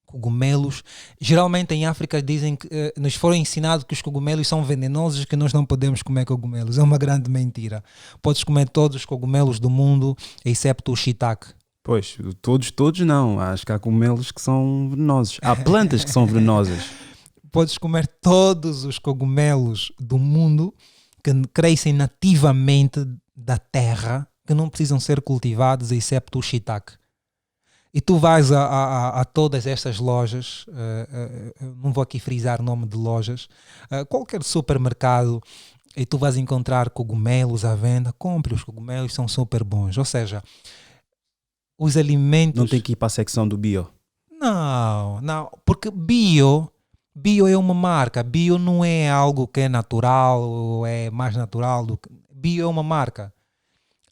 Cogumelos. Geralmente em África dizem que nos foram ensinados que os cogumelos são venenosos e que nós não podemos comer cogumelos. É uma grande mentira. Podes comer todos os cogumelos do mundo, excepto o shiitake. Pois, todos não. Acho que há cogumelos que são venenosos. Há plantas que são venenosas. Podes comer todos os cogumelos do mundo que crescem nativamente da terra, que não precisam ser cultivados, excepto o shiitake. E tu vais a todas estas lojas, não vou aqui frisar o nome de lojas, qualquer supermercado, e tu vais encontrar cogumelos à venda. Compre os cogumelos, são super bons. Ou seja, os alimentos... Não tem que ir para a secção do bio? Não, porque bio é uma marca. Bio não é algo que é natural ou é mais natural do que... Bio é uma marca.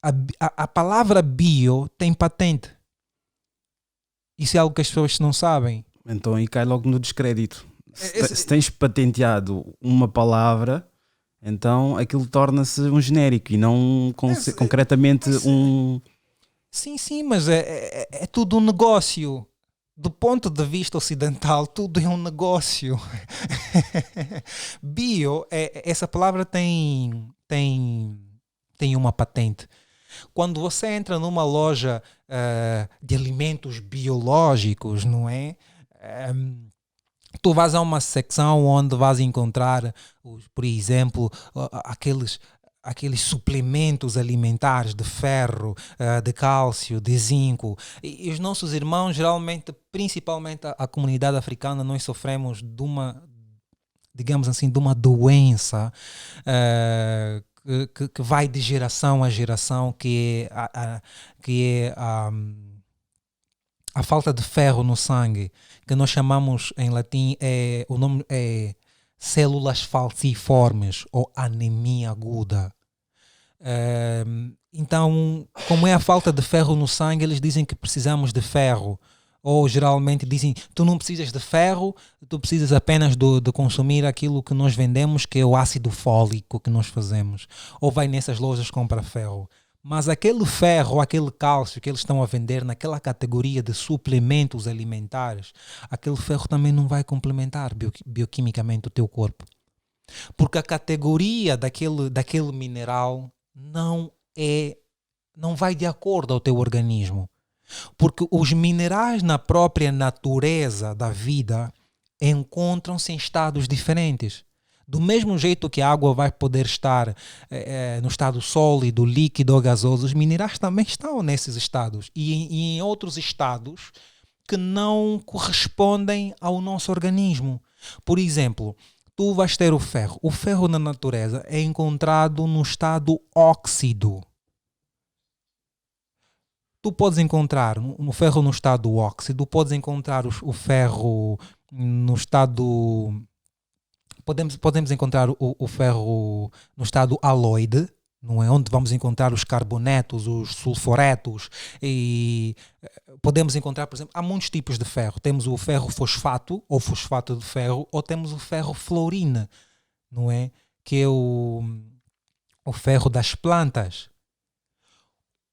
A palavra bio tem patente. Isso é algo que as pessoas não sabem. Então aí cai logo no descrédito. Se tens patenteado uma palavra, então aquilo torna-se um genérico e não concretamente um... Sim, mas é tudo um negócio. Do ponto de vista ocidental, tudo é um negócio. Bio, essa palavra tem uma patente. Quando você entra numa loja de alimentos biológicos, não é? Tu vais a uma secção onde vais encontrar, por exemplo, aqueles suplementos alimentares de ferro, de cálcio, de zinco. E os nossos irmãos, geralmente, principalmente a comunidade africana, nós sofremos de uma, digamos assim, de uma doença que vai de geração a geração, que é a falta de ferro no sangue, que nós chamamos em latim, o nome é células falciformes ou anemia aguda. Então, como é a falta de ferro no sangue, eles dizem que precisamos de ferro. Ou geralmente dizem, tu não precisas de ferro, tu precisas apenas de consumir aquilo que nós vendemos, que é o ácido fólico que nós fazemos. Ou vai nessas lojas comprar ferro. Mas aquele ferro, aquele cálcio que eles estão a vender naquela categoria de suplementos alimentares, aquele ferro também não vai complementar bioquimicamente o teu corpo. Porque a categoria daquele mineral não vai de acordo ao teu organismo. Porque os minerais na própria natureza da vida encontram-se em estados diferentes. Do mesmo jeito que a água vai poder estar no estado sólido, líquido ou gasoso, os minerais também estão nesses estados. E em outros estados que não correspondem ao nosso organismo. Por exemplo, tu vais ter o ferro. O ferro na natureza é encontrado no estado óxido. Tu podes encontrar no ferro no estado óxido, podes encontrar o ferro no estado... Podemos encontrar o ferro no estado aloide, não é? Onde vamos encontrar os carbonetos, os sulfuretos, e podemos encontrar, por exemplo, há muitos tipos de ferro. Temos o ferro fosfato ou fosfato de ferro, ou temos o ferro fluorina, não é? Que é o ferro das plantas.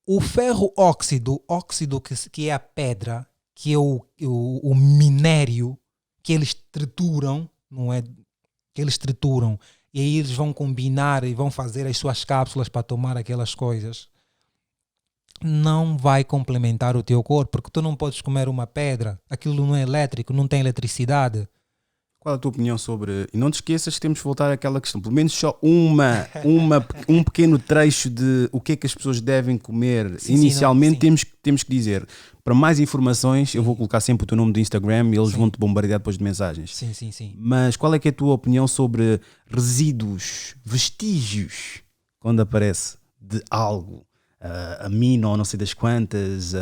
O ferro óxido que é a pedra, que é o minério que eles trituram, não é? Que eles trituram, e aí eles vão combinar e vão fazer as suas cápsulas para tomar aquelas coisas. Não vai complementar o teu corpo, porque tu não podes comer uma pedra, aquilo não é elétrico, não tem eletricidade. Qual a tua opinião sobre... E não te esqueças que temos de voltar àquela questão. Pelo menos só um pequeno trecho de o que é que as pessoas devem comer. Sim, Inicialmente sim, temos que dizer. Para mais informações, eu vou colocar sempre o teu nome do Instagram e eles Sim. vão te bombardear depois de mensagens. Sim. Mas qual é que é a tua opinião sobre resíduos, vestígios, quando aparece de algo? Amino ou não sei das quantas,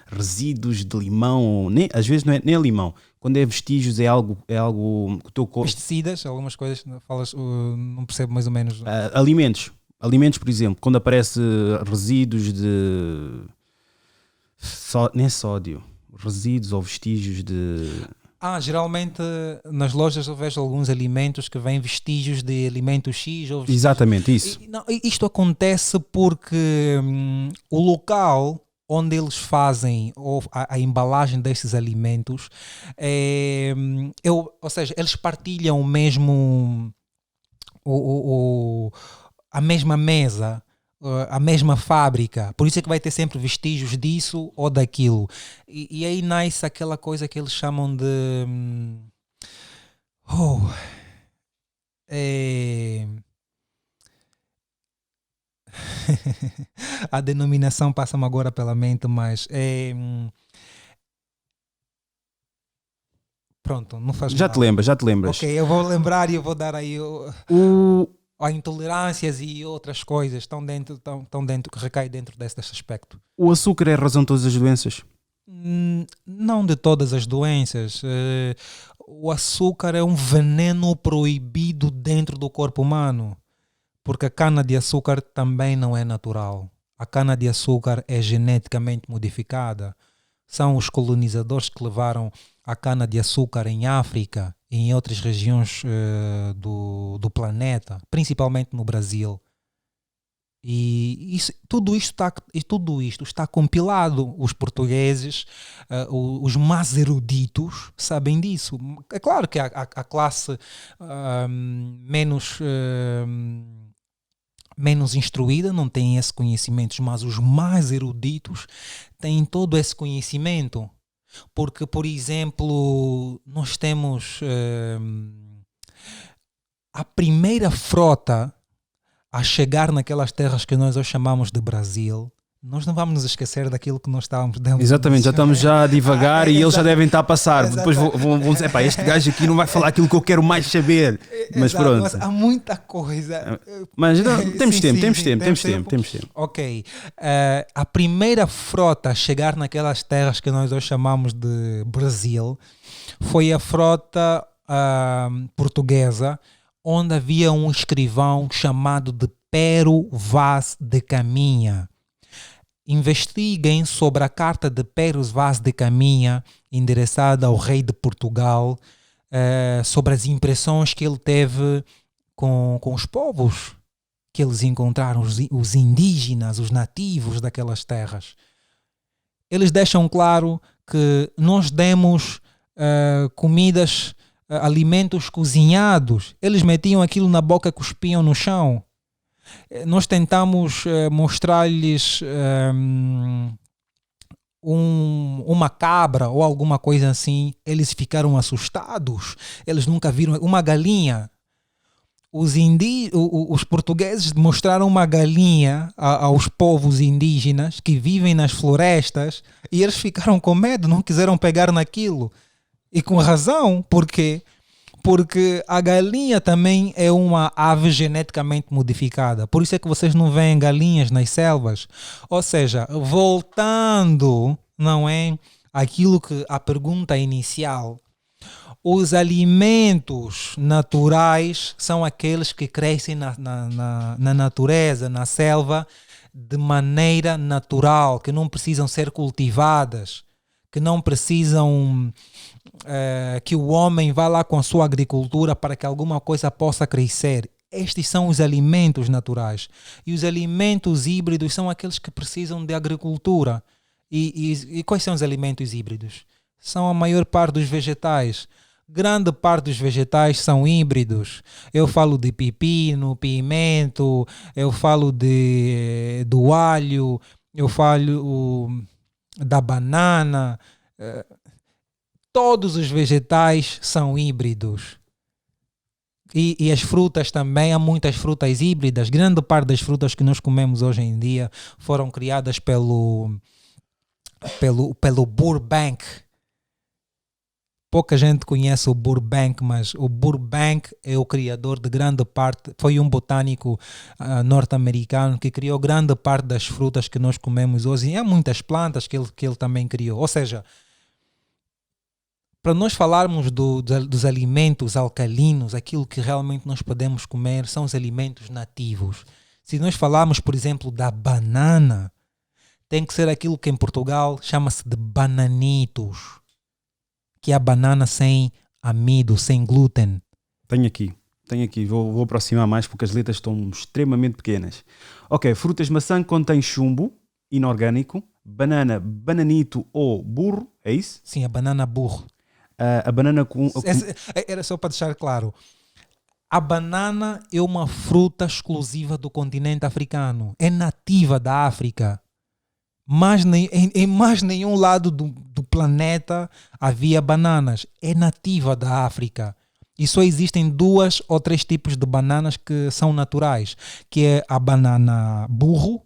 resíduos de limão, às vezes não é nem limão. Quando é vestígios é algo que o teu corpo... Pesticidas, algumas coisas, falas, não percebo mais ou menos. Alimentos, por exemplo, quando aparece resíduos de... nem sódio, resíduos ou vestígios de... Geralmente nas lojas eu vejo alguns alimentos que vêm vestígios de alimentos X ou vestígios... Exatamente, isso. Isto acontece porque o local onde eles fazem a embalagem desses alimentos, ou seja, eles partilham o mesmo, a mesma mesa, a mesma fábrica, por isso é que vai ter sempre vestígios disso ou daquilo, e aí nasce aquela coisa que eles chamam de a denominação passa-me agora pela mente, mas pronto, não faz Já mal. te lembras. Ok, eu vou lembrar e eu vou dar aí a intolerâncias e outras coisas estão dentro, que recai dentro desse aspecto. O açúcar é a razão de todas as doenças? Não de todas as doenças. O açúcar é um veneno proibido dentro do corpo humano, porque a cana-de-açúcar também não é natural. A cana-de-açúcar é geneticamente modificada. São os colonizadores que levaram a cana-de-açúcar em África e em outras regiões do planeta, principalmente no Brasil. E tudo isto está compilado. Os portugueses, os mais eruditos, sabem disso. É claro que a classe menos instruída não tem esse conhecimento, mas os mais eruditos têm todo esse conhecimento. Porque, por exemplo, nós temos a primeira frota a chegar naquelas terras que nós hoje chamamos de Brasil. Nós não vamos nos esquecer daquilo que nós estávamos dentro. Exatamente, já estamos já a divagar e eles já devem estar a passar. Depois vão dizer, este gajo aqui não vai falar aquilo que eu quero mais saber. Mas pronto. Mas há muita coisa. Mas temos tempo. Ok. A primeira frota a chegar naquelas terras que nós hoje chamamos de Brasil foi a frota portuguesa, onde havia um escrivão chamado de Pero Vaz de Caminha. Investiguem sobre a carta de Pero Vaz de Caminha, endereçada ao rei de Portugal, sobre as impressões que ele teve com os povos que eles encontraram, os indígenas, os nativos daquelas terras. Eles deixam claro que nós demos comidas, alimentos cozinhados. Eles metiam aquilo na boca e cuspiam no chão. Nós tentamos mostrar-lhes uma cabra ou alguma coisa assim. Eles ficaram assustados. Eles nunca viram uma galinha. Os portugueses mostraram uma galinha aos povos indígenas que vivem nas florestas e eles ficaram com medo, não quiseram pegar naquilo. E com razão, por quê? Porque a galinha também é uma ave geneticamente modificada. Por isso é que vocês não veem galinhas nas selvas. Ou seja, voltando, não é? Aquilo que a pergunta inicial. Os alimentos naturais são aqueles que crescem na natureza, na selva, de maneira natural, que não precisam ser cultivadas, que não precisam que o homem vá lá com a sua agricultura para que alguma coisa possa crescer. Estes são os alimentos naturais. E os alimentos híbridos são aqueles que precisam de agricultura. E quais são os alimentos híbridos? São a maior parte dos vegetais. Grande parte dos vegetais são híbridos. Eu falo de pepino, pimento, eu falo do alho, eu falo da banana. Todos os vegetais são híbridos. E as frutas também, há muitas frutas híbridas. Grande parte das frutas que nós comemos hoje em dia foram criadas pelo Burbank. Pouca gente conhece o Burbank, mas o Burbank é o criador de grande parte, foi um botânico norte-americano que criou grande parte das frutas que nós comemos hoje. E há muitas plantas que ele também criou. Ou seja, para nós falarmos dos alimentos alcalinos, aquilo que realmente nós podemos comer são os alimentos nativos. Se nós falarmos, por exemplo, da banana, tem que ser aquilo que em Portugal chama-se de bananitos, que é a banana sem amido, sem glúten. Tenho aqui. Vou aproximar mais porque as letras estão extremamente pequenas. Ok, frutas maçã contém chumbo inorgânico, banana, bananito ou burro, é isso? Sim, a banana burro. A banana com... Era só para deixar claro. A banana é uma fruta exclusiva do continente africano. É nativa da África. Mas em mais nenhum lado do planeta havia bananas. É nativa da África. E só existem 2 ou 3 tipos de bananas que são naturais. Que é a banana burro,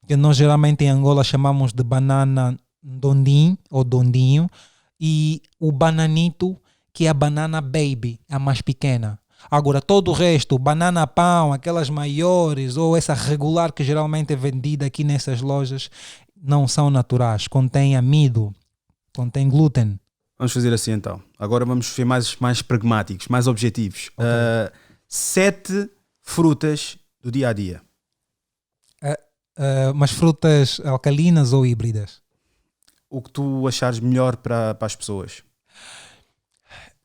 que nós geralmente em Angola chamamos de banana ndondim ou dondinho. E o bananito, que é a banana baby, a mais pequena. Agora, todo o resto, banana pão, aquelas maiores, ou essa regular que geralmente é vendida aqui nessas lojas, não são naturais. Contém amido, contém glúten. Vamos fazer assim então. Agora vamos ser mais pragmáticos, mais objetivos. Okay. 7 frutas do dia a dia. Mas frutas alcalinas ou híbridas? O que tu achares melhor para as pessoas?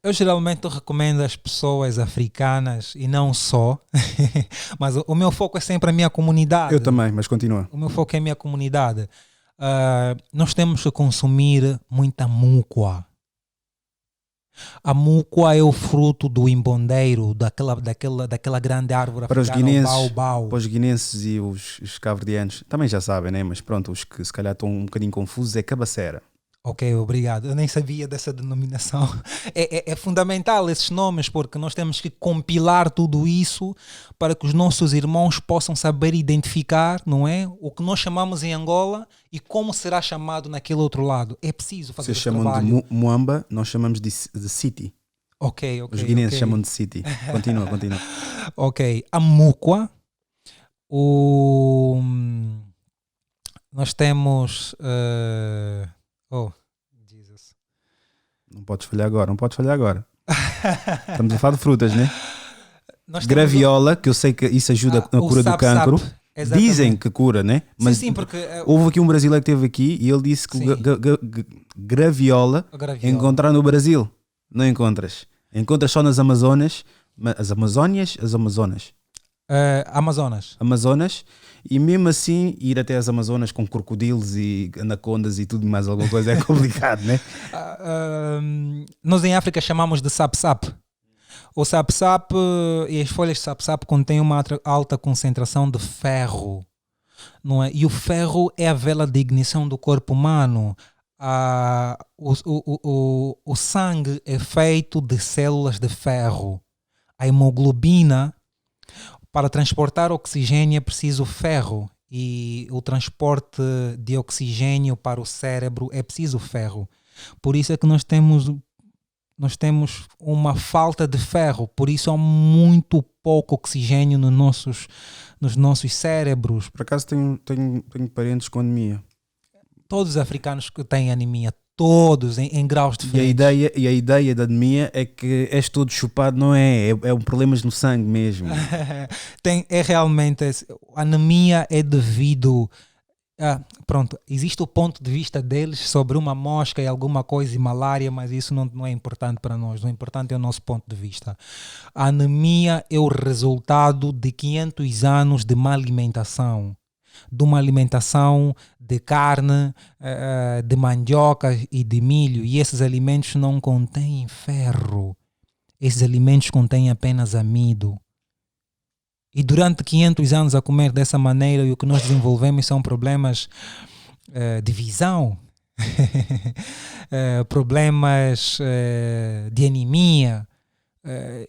Eu geralmente recomendo às pessoas africanas e não só, mas o meu foco é sempre a minha comunidade. Eu também, mas continua. O meu foco é a minha comunidade. Nós temos que consumir muita múcua. A múcua é o fruto do imbondeiro, daquela grande árvore para africana, os guinenses, o baobau. Para os guinenses e os cabo-verdianos, também já sabem, né? Mas pronto, os que se calhar estão um bocadinho confusos é cabacera. Ok, obrigado. Eu nem sabia dessa denominação. É fundamental esses nomes, porque nós temos que compilar tudo isso para que os nossos irmãos possam saber identificar, não é? O que nós chamamos em Angola e como será chamado naquele outro lado. É preciso fazer esse trabalho. Vocês chamam de Muamba, nós chamamos de City. Ok. Os guinenses chamam de City. Continua. Ok. A múcua. Nós temos... Jesus. Não podes falhar agora. Estamos a falar de frutas, né? Graviola, que eu sei que isso ajuda na cura do cancro. Exatamente. Dizem que cura, né? Mas sim, porque... houve aqui um brasileiro que esteve aqui e ele disse que graviola encontrar no Brasil. Não encontras. Encontras só nas Amazonas. As Amazonas. Amazonas. E mesmo assim, ir até as Amazonas com crocodilos e anacondas e tudo mais alguma coisa é complicado, né? Nós em África chamamos de sap-sap. O sap-sap e as folhas de sap-sap contêm uma alta concentração de ferro, não é? E o ferro é a vela de ignição do corpo humano. O sangue é feito de células de ferro. A hemoglobina, para transportar oxigênio é preciso ferro, e o transporte de oxigênio para o cérebro é preciso ferro. Por isso é que nós temos uma falta de ferro, por isso há muito pouco oxigênio nos nossos cérebros. Por acaso tenho parentes com anemia. Todos os africanos que têm anemia, todos em graus diferentes. E a ideia da anemia é que és todo chupado, não é? É um problemas no sangue mesmo. É realmente, a anemia é devido... pronto, existe o ponto de vista deles sobre uma mosca e alguma coisa e malária, mas isso não é importante para nós. O importante é o nosso ponto de vista. A anemia é o resultado de 500 anos de má alimentação. De uma alimentação de carne, de mandioca e de milho. E esses alimentos não contêm ferro. Esses alimentos contêm apenas amido. E durante 500 anos a comer dessa maneira, e o que nós desenvolvemos são problemas de visão, problemas de anemia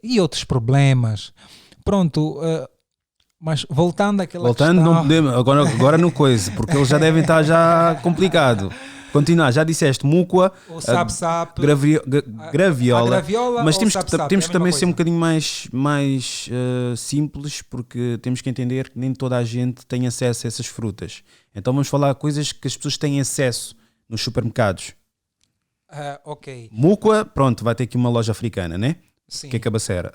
e outros problemas. Pronto, mas voltando àquela questão... Não podemos, agora no coisa, porque eles já devem estar já complicado. Continuar, já disseste múcoa, o sap-sap, graviola, mas temos que também ser um bocadinho mais simples, porque temos que entender que nem toda a gente tem acesso a essas frutas. Então vamos falar coisas que as pessoas têm acesso nos supermercados. Ok. Múcoa, pronto, vai ter aqui uma loja africana, né? Sim. Que é Cabacera.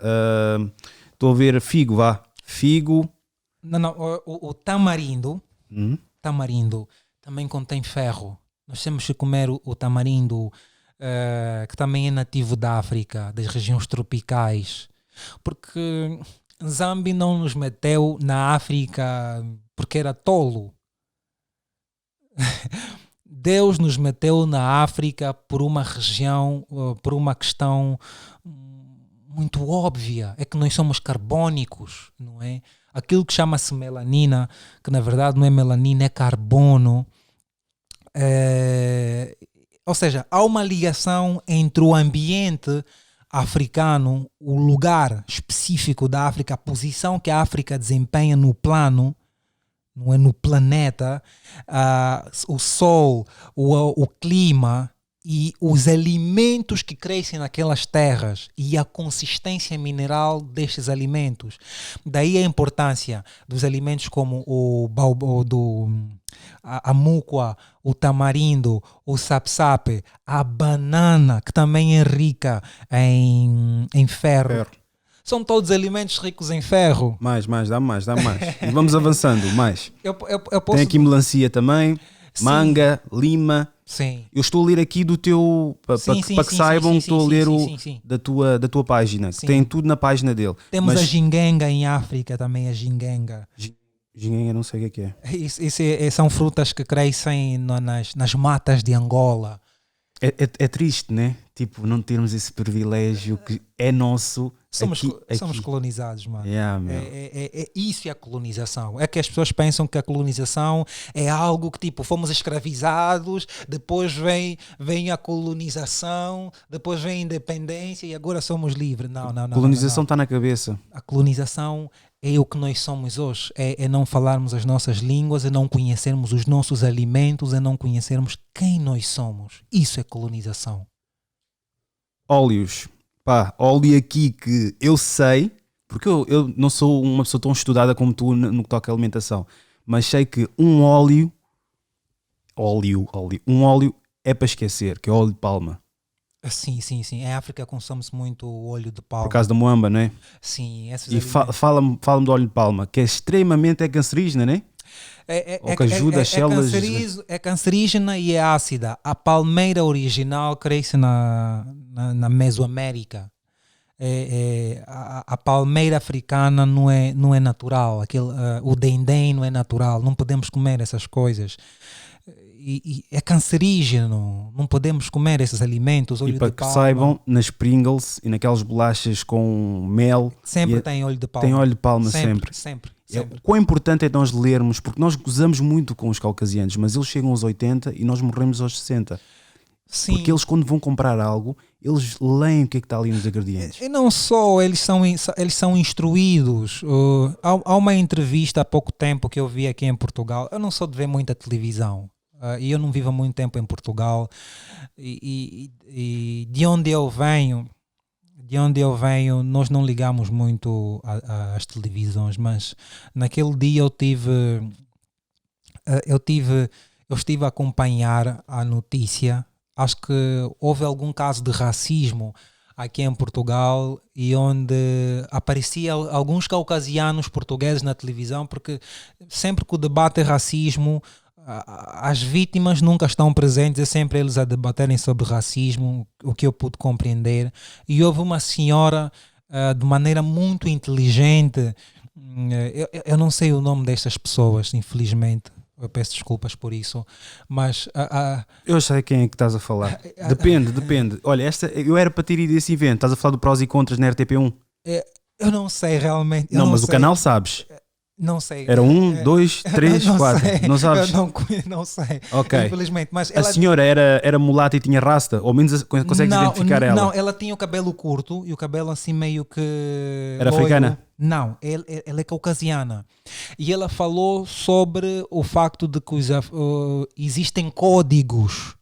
Estou a ver figo, vá. Figo. Não, o tamarindo, tamarindo também contém ferro. Nós temos que comer o tamarindo, que também é nativo da África, das regiões tropicais. Porque Nzambi não nos meteu na África porque era tolo. Deus nos meteu na África por uma região, por uma questão muito óbvia. É que nós somos carbónicos, não é? Aquilo que chama-se melanina, que na verdade não é melanina, é carbono. Ou seja, há uma ligação entre o ambiente africano, o lugar específico da África, a posição que a África desempenha no plano, não é, no planeta, o sol, o clima e os alimentos que crescem naquelas terras e a consistência mineral destes alimentos. Daí a importância dos alimentos como a múcoa, o tamarindo, o sap-sap, a banana, que também é rica em ferro. São todos alimentos ricos em ferro. Dá mais. E vamos avançando, mais. Eu posso... Tem aqui melancia também, manga, lima. Sim. Eu estou a ler aqui do teu... Para que saibam, estou a ler da tua página. Que tem tudo na página dele. Temos a gingenga em África também, a gingenga. Gingenga, não sei o que é. Isso são frutas que crescem nas matas de Angola. É triste, né? Tipo, não termos esse privilégio que é nosso. Somos colonizados, mano. Isso é a colonização. É que as pessoas pensam que a colonização é algo que, tipo, fomos escravizados, depois vem a colonização, depois vem a independência e agora somos livres. Não. A colonização está na cabeça. A colonização é o que nós somos hoje. É não falarmos as nossas línguas, é não conhecermos os nossos alimentos, é não conhecermos quem nós somos. Isso é colonização. Óleos. Óleo aqui que eu sei, porque eu não sou uma pessoa tão estudada como tu no que toca à alimentação, mas sei que um óleo é para esquecer, que é óleo de palma. Sim. Em África consome-se muito óleo de palma. Por causa da moamba, não é? Sim. E fala-me do óleo de palma, que é extremamente cancerígena, não é? Ou que ajuda as células... É cancerígena e é ácida. A palmeira original cresce na Mesoamérica. A palmeira africana não é natural. O dendém não é natural. Não podemos comer essas coisas. E é cancerígeno. Não podemos comer esses alimentos. E para que saibam, nas Pringles e naquelas bolachas com mel... Sempre tem óleo de palma. Tem óleo de palma sempre. O quão importante é nós lermos, porque nós gozamos muito com os caucasianos, mas eles chegam aos 80 e nós morremos aos 60. Sim. Porque eles, quando vão comprar algo, eles leem o que é que está ali nos ingredientes. E não só, eles são instruídos. Há uma entrevista há pouco tempo que eu vi aqui em Portugal. Eu não sou de ver muita televisão. E eu não vivo há muito tempo em Portugal. E de onde eu venho, nós não ligamos muito às televisões, mas naquele dia eu estive a acompanhar a notícia acho que houve algum caso de racismo aqui em Portugal e onde aparecia alguns caucasianos portugueses na televisão, porque sempre que o debate é racismo, as vítimas nunca estão presentes, é sempre eles a debaterem sobre racismo, o que eu pude compreender. E houve uma senhora de maneira muito inteligente, eu não sei o nome destas pessoas, infelizmente, eu peço desculpas por isso, mas eu sei quem é que estás a falar. Depende. Olha, eu era para ter ido a esse evento. Estás a falar do prós e contras na RTP1? eu não sei realmente. Não, mas o canal sabes. Não sei. Era 1, 2, 3, 4. Não sabes? Não sei. Ok. Infelizmente. Mas a senhora era mulata e tinha rasta? Ou menos consegues identificar ela? Não, ela tinha o cabelo curto e o cabelo assim meio que... Era loiro. africana? Não, ela é caucasiana. E ela falou sobre o facto de que existem códigos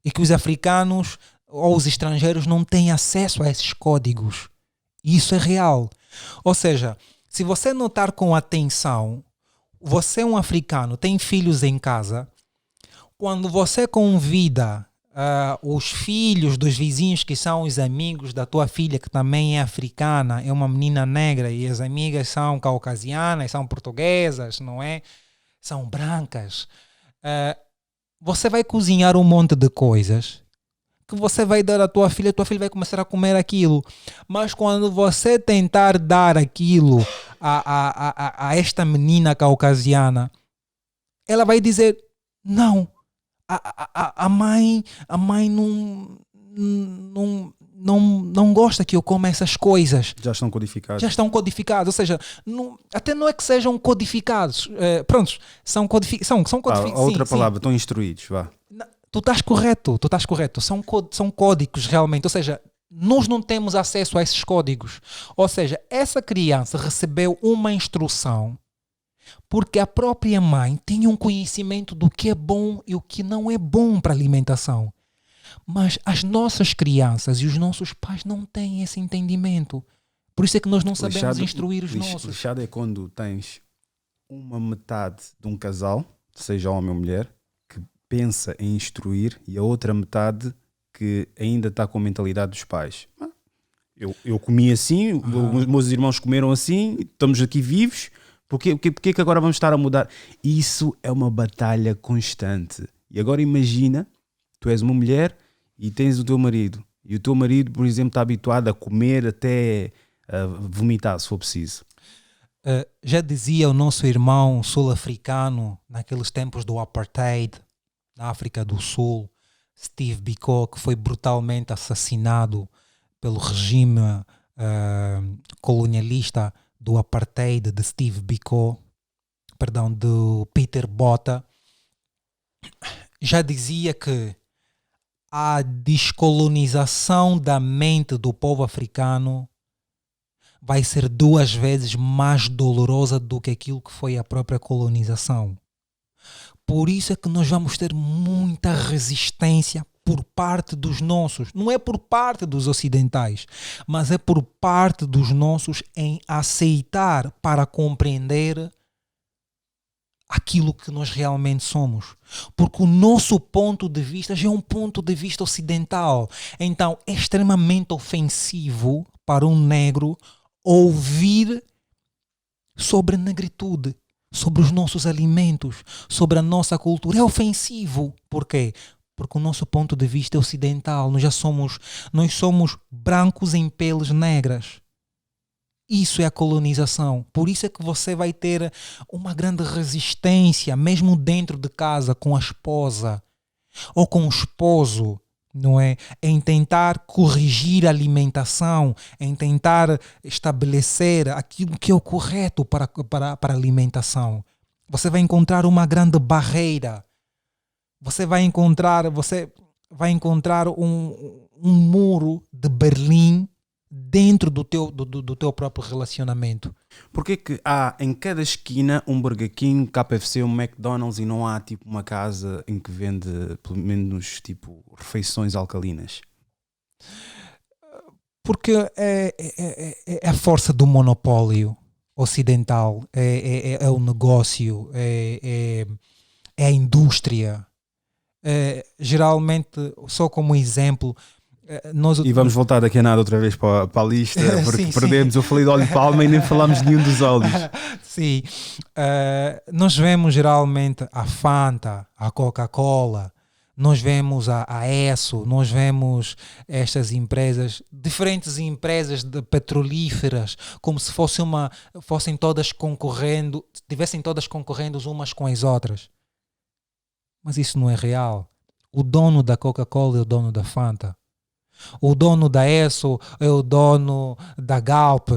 e que os africanos ou os estrangeiros não têm acesso a esses códigos. E isso é real. Ou seja, se você notar com atenção, você é um africano, tem filhos em casa, quando você convida os filhos dos vizinhos que são os amigos da tua filha, que também é africana, é uma menina negra, e as amigas são caucasianas, são portuguesas, não é? São brancas. Você vai cozinhar um monte de coisas que você vai dar à tua filha vai começar a comer aquilo. Mas quando você tentar dar aquilo a esta menina caucasiana, ela vai dizer, não, a mãe não gosta que eu coma essas coisas. Já estão codificados. Ou seja, até não é que sejam codificados. Prontos, são codificados. Outra palavra, estão instruídos, vá. Tu estás correto. São códigos realmente. Ou seja, nós não temos acesso a esses códigos. Ou seja, essa criança recebeu uma instrução porque a própria mãe tem um conhecimento do que é bom e o que não é bom para a alimentação. Mas as nossas crianças e os nossos pais não têm esse entendimento. Por isso é que nós não sabemos instruir os nossos. Lixado é quando tens uma metade de um casal, seja homem ou mulher, que pensa em instruir, e a outra metade que ainda está com a mentalidade dos pais. Eu comi assim, os meus irmãos comeram assim, estamos aqui vivos, porque que agora vamos estar a mudar? Isso é uma batalha constante. E agora imagina, tu és uma mulher e tens o teu marido, e o teu marido, por exemplo, está habituado a comer até vomitar, se for preciso. Já dizia o nosso irmão sul-africano, naqueles tempos do apartheid, na África do Sul, Steve Biko, que foi brutalmente assassinado pelo regime colonialista do apartheid de Steve Biko, do Peter Botha, já dizia que a descolonização da mente do povo africano vai ser 2 vezes mais dolorosa do que aquilo que foi a própria colonização. Por isso é que nós vamos ter muita resistência por parte dos nossos, não é por parte dos ocidentais, mas é por parte dos nossos em aceitar para compreender aquilo que nós realmente somos. Porque o nosso ponto de vista já é um ponto de vista ocidental. Então é extremamente ofensivo para um negro ouvir sobre negritude, sobre os nossos alimentos, sobre a nossa cultura. É ofensivo. Por quê? Porque o nosso ponto de vista é ocidental. Nós somos brancos em peles negras. Isso é a colonização. Por isso é que você vai ter uma grande resistência, mesmo dentro de casa, com a esposa ou com o esposo, não é? Em tentar corrigir a alimentação, em tentar estabelecer aquilo que é o correto para a alimentação. Você vai encontrar uma grande barreira. Você vai encontrar um muro de Berlim dentro do teu próprio relacionamento. Porquê que há em cada esquina um Burger King, KFC, um McDonald's e não há tipo uma casa em que vende pelo menos tipo refeições alcalinas? Porque é a força do monopólio ocidental, é o negócio, é a indústria. geralmente, só como exemplo, nós... E vamos voltar daqui a nada outra vez para a lista, porque Sim, perdemos. sim. Eu falei de óleo de palma e nem falámos de nenhum dos óleos. Sim. Nós vemos geralmente a Fanta, a Coca-Cola, nós vemos a ESSO, nós vemos estas empresas, diferentes empresas de petrolíferas, como se fossem todas concorrendo, tivessem todas concorrendo umas com as outras. Mas isso não é real. O dono da Coca-Cola é o dono da Fanta. O dono da ESSO é o dono da Galp.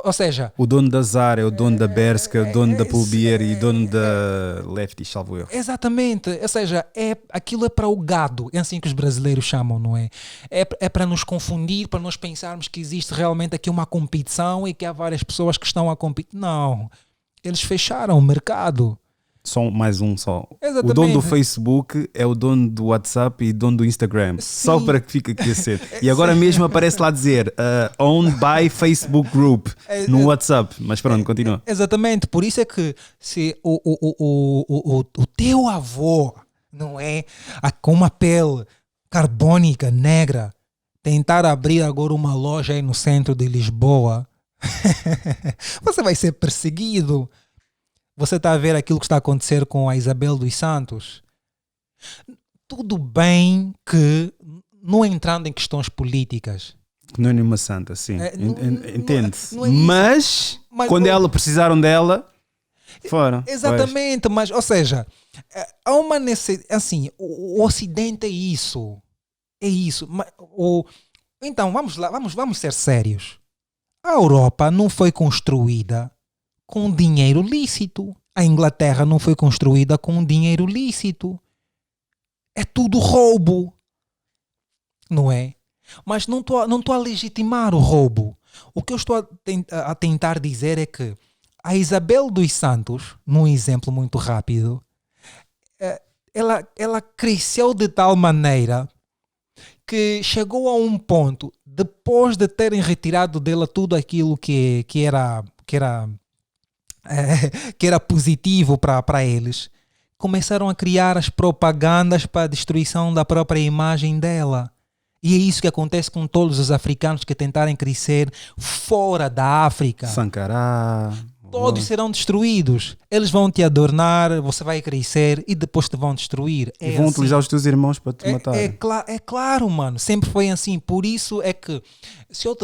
Ou seja... O dono da Zara é o dono da Bershka, o dono da Pull&Bear e o dono da Lefty, salvo eu. Exatamente. Ou seja, aquilo é para o gado. É assim que os brasileiros chamam, não é? É para nos confundir, para nós pensarmos que existe realmente aqui uma competição e que há várias pessoas que estão a competir. Não. Eles fecharam o mercado. Só mais um só. Exatamente. O dono do Facebook é o dono do WhatsApp e dono do Instagram. Sim. Só para que fique aqui a ser. E agora mesmo aparece lá dizer owned by Facebook Group no WhatsApp. Mas pronto, continua. Exatamente. Por isso é que se o teu avô, não é? Com uma pele carbônica, negra, tentar abrir agora uma loja aí no centro de Lisboa, você vai ser perseguido. Você está a ver aquilo que está a acontecer com a Isabel dos Santos? Tudo bem que, não entrando em questões políticas... Não é nenhuma santa, sim. Entende-se. Não é mas quando ela precisaram dela, foram. Exatamente, pois. Mas, ou seja, há uma necessidade... Assim, o Ocidente é isso. É isso. Então, vamos lá, vamos ser sérios. A Europa não foi construída com dinheiro lícito. A Inglaterra não foi construída com dinheiro lícito. É tudo roubo. Não é? Mas não estou a legitimar o roubo. O que eu estou a tentar dizer é que a Isabel dos Santos, num exemplo muito rápido, ela cresceu de tal maneira que chegou a um ponto, depois de terem retirado dela tudo aquilo que era positivo para eles, começaram a criar as propagandas para a destruição da própria imagem dela. E é isso que acontece com todos os africanos que tentarem crescer fora da África. Sankara. Todos serão destruídos. Eles vão te adornar, você vai crescer e depois te vão destruir. E vão utilizar os teus irmãos para te matar. É claro, mano. Sempre foi assim. Por isso é que se eu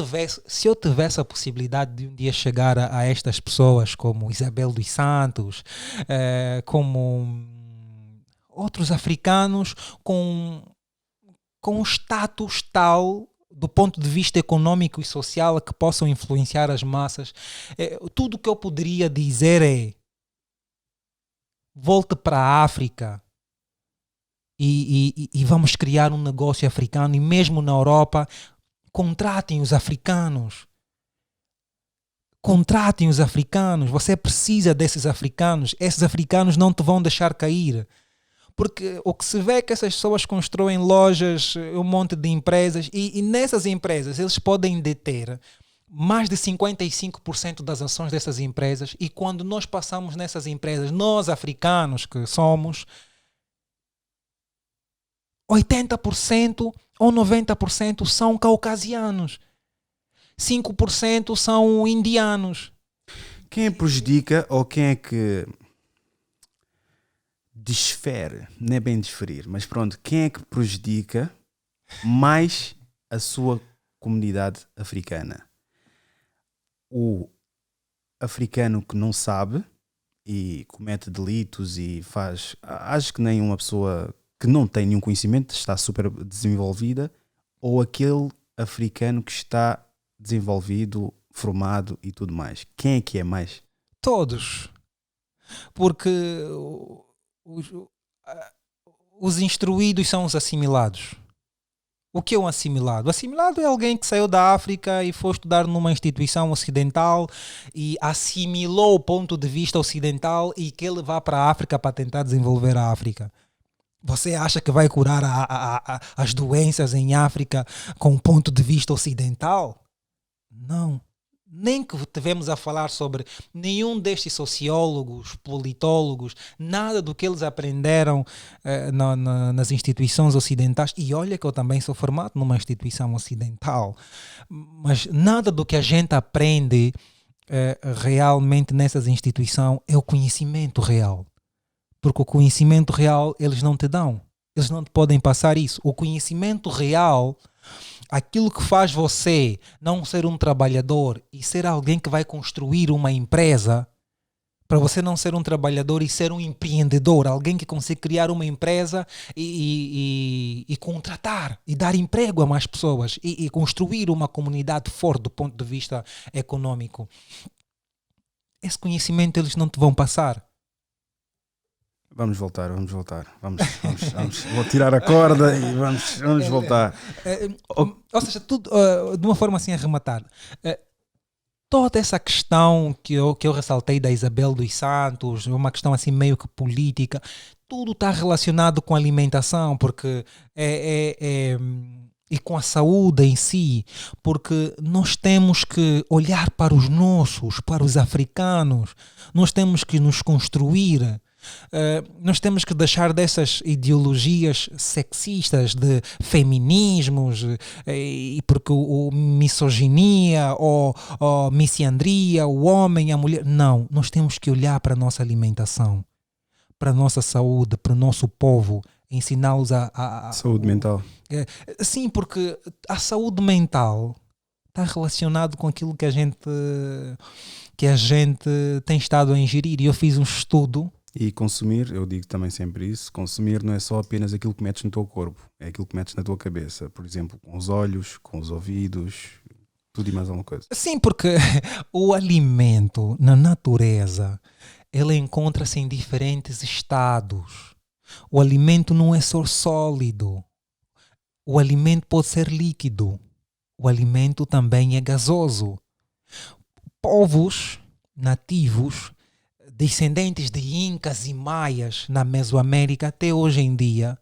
tivesse a possibilidade de um dia chegar a estas pessoas como Isabel dos Santos, como outros africanos com um status tal do ponto de vista econômico e social que possam influenciar as massas, tudo o que eu poderia dizer é: volte para a África e vamos criar um negócio africano, e mesmo na Europa contratem os africanos. Contratem os africanos. Você precisa desses africanos. Esses africanos não te vão deixar cair. Porque o que se vê é que essas pessoas constroem lojas, um monte de empresas, e nessas empresas eles podem deter mais de 55% das ações dessas empresas, e quando nós passamos nessas empresas, nós africanos que somos, 80% ou 90% são caucasianos, 5% são indianos. Quem prejudica ou quem é que desfere, não é bem desferir, mas pronto, quem é que prejudica mais a sua comunidade africana? O africano que não sabe e comete delitos e acho que nem uma pessoa que não tem nenhum conhecimento está super desenvolvida, ou aquele africano que está desenvolvido, formado e tudo mais? Quem é que é mais? Todos. Porque os instruídos são os assimilados. O que é um assimilado? O assimilado é alguém que saiu da África e foi estudar numa instituição ocidental e assimilou o ponto de vista ocidental e quer levar para a África para tentar desenvolver a África. Você acha que vai curar as doenças em África com o ponto de vista ocidental? Não. Nem que tivemos a falar sobre nenhum destes sociólogos, politólogos, nada do que eles aprenderam nas instituições ocidentais. E olha que eu também sou formado numa instituição ocidental. Mas nada do que a gente aprende realmente nessas instituições é o conhecimento real. Porque o conhecimento real eles não te dão. Eles não te podem passar isso. O conhecimento real, aquilo que faz você não ser um trabalhador e ser alguém que vai construir uma empresa, para você não ser um trabalhador e ser um empreendedor, alguém que consegue criar uma empresa e contratar e dar emprego a mais pessoas e construir uma comunidade forte do ponto de vista econômico. Esse conhecimento eles não te vão passar. Vamos voltar. Vamos. Vou tirar a corda e vamos voltar. Ou seja, tudo, de uma forma assim a arrematar. Toda essa questão que eu ressaltei da Isabel dos Santos, uma questão assim meio que política, tudo está relacionado com a alimentação, porque e com a saúde em si, porque nós temos que olhar para os nossos, para os africanos, nós temos que nos construir. Nós temos que deixar dessas ideologias sexistas de feminismos e porque o misoginia ou misandria, o homem, a mulher. Não, nós temos que olhar para a nossa alimentação, para a nossa saúde, para o nosso povo, ensiná-los a saúde mental. Sim, porque a saúde mental está relacionado com aquilo que a gente tem estado a ingerir. E eu fiz um estudo. E consumir, eu digo também sempre isso, consumir não é só apenas aquilo que metes no teu corpo, é aquilo que metes na tua cabeça, por exemplo, com os olhos, com os ouvidos, tudo e mais alguma coisa. Sim, porque o alimento na natureza, ele encontra-se em diferentes estados. O alimento não é só sólido, o alimento pode ser líquido, o alimento também é gasoso. Povos nativos descendentes de Incas e Maias na Mesoamérica até hoje em dia,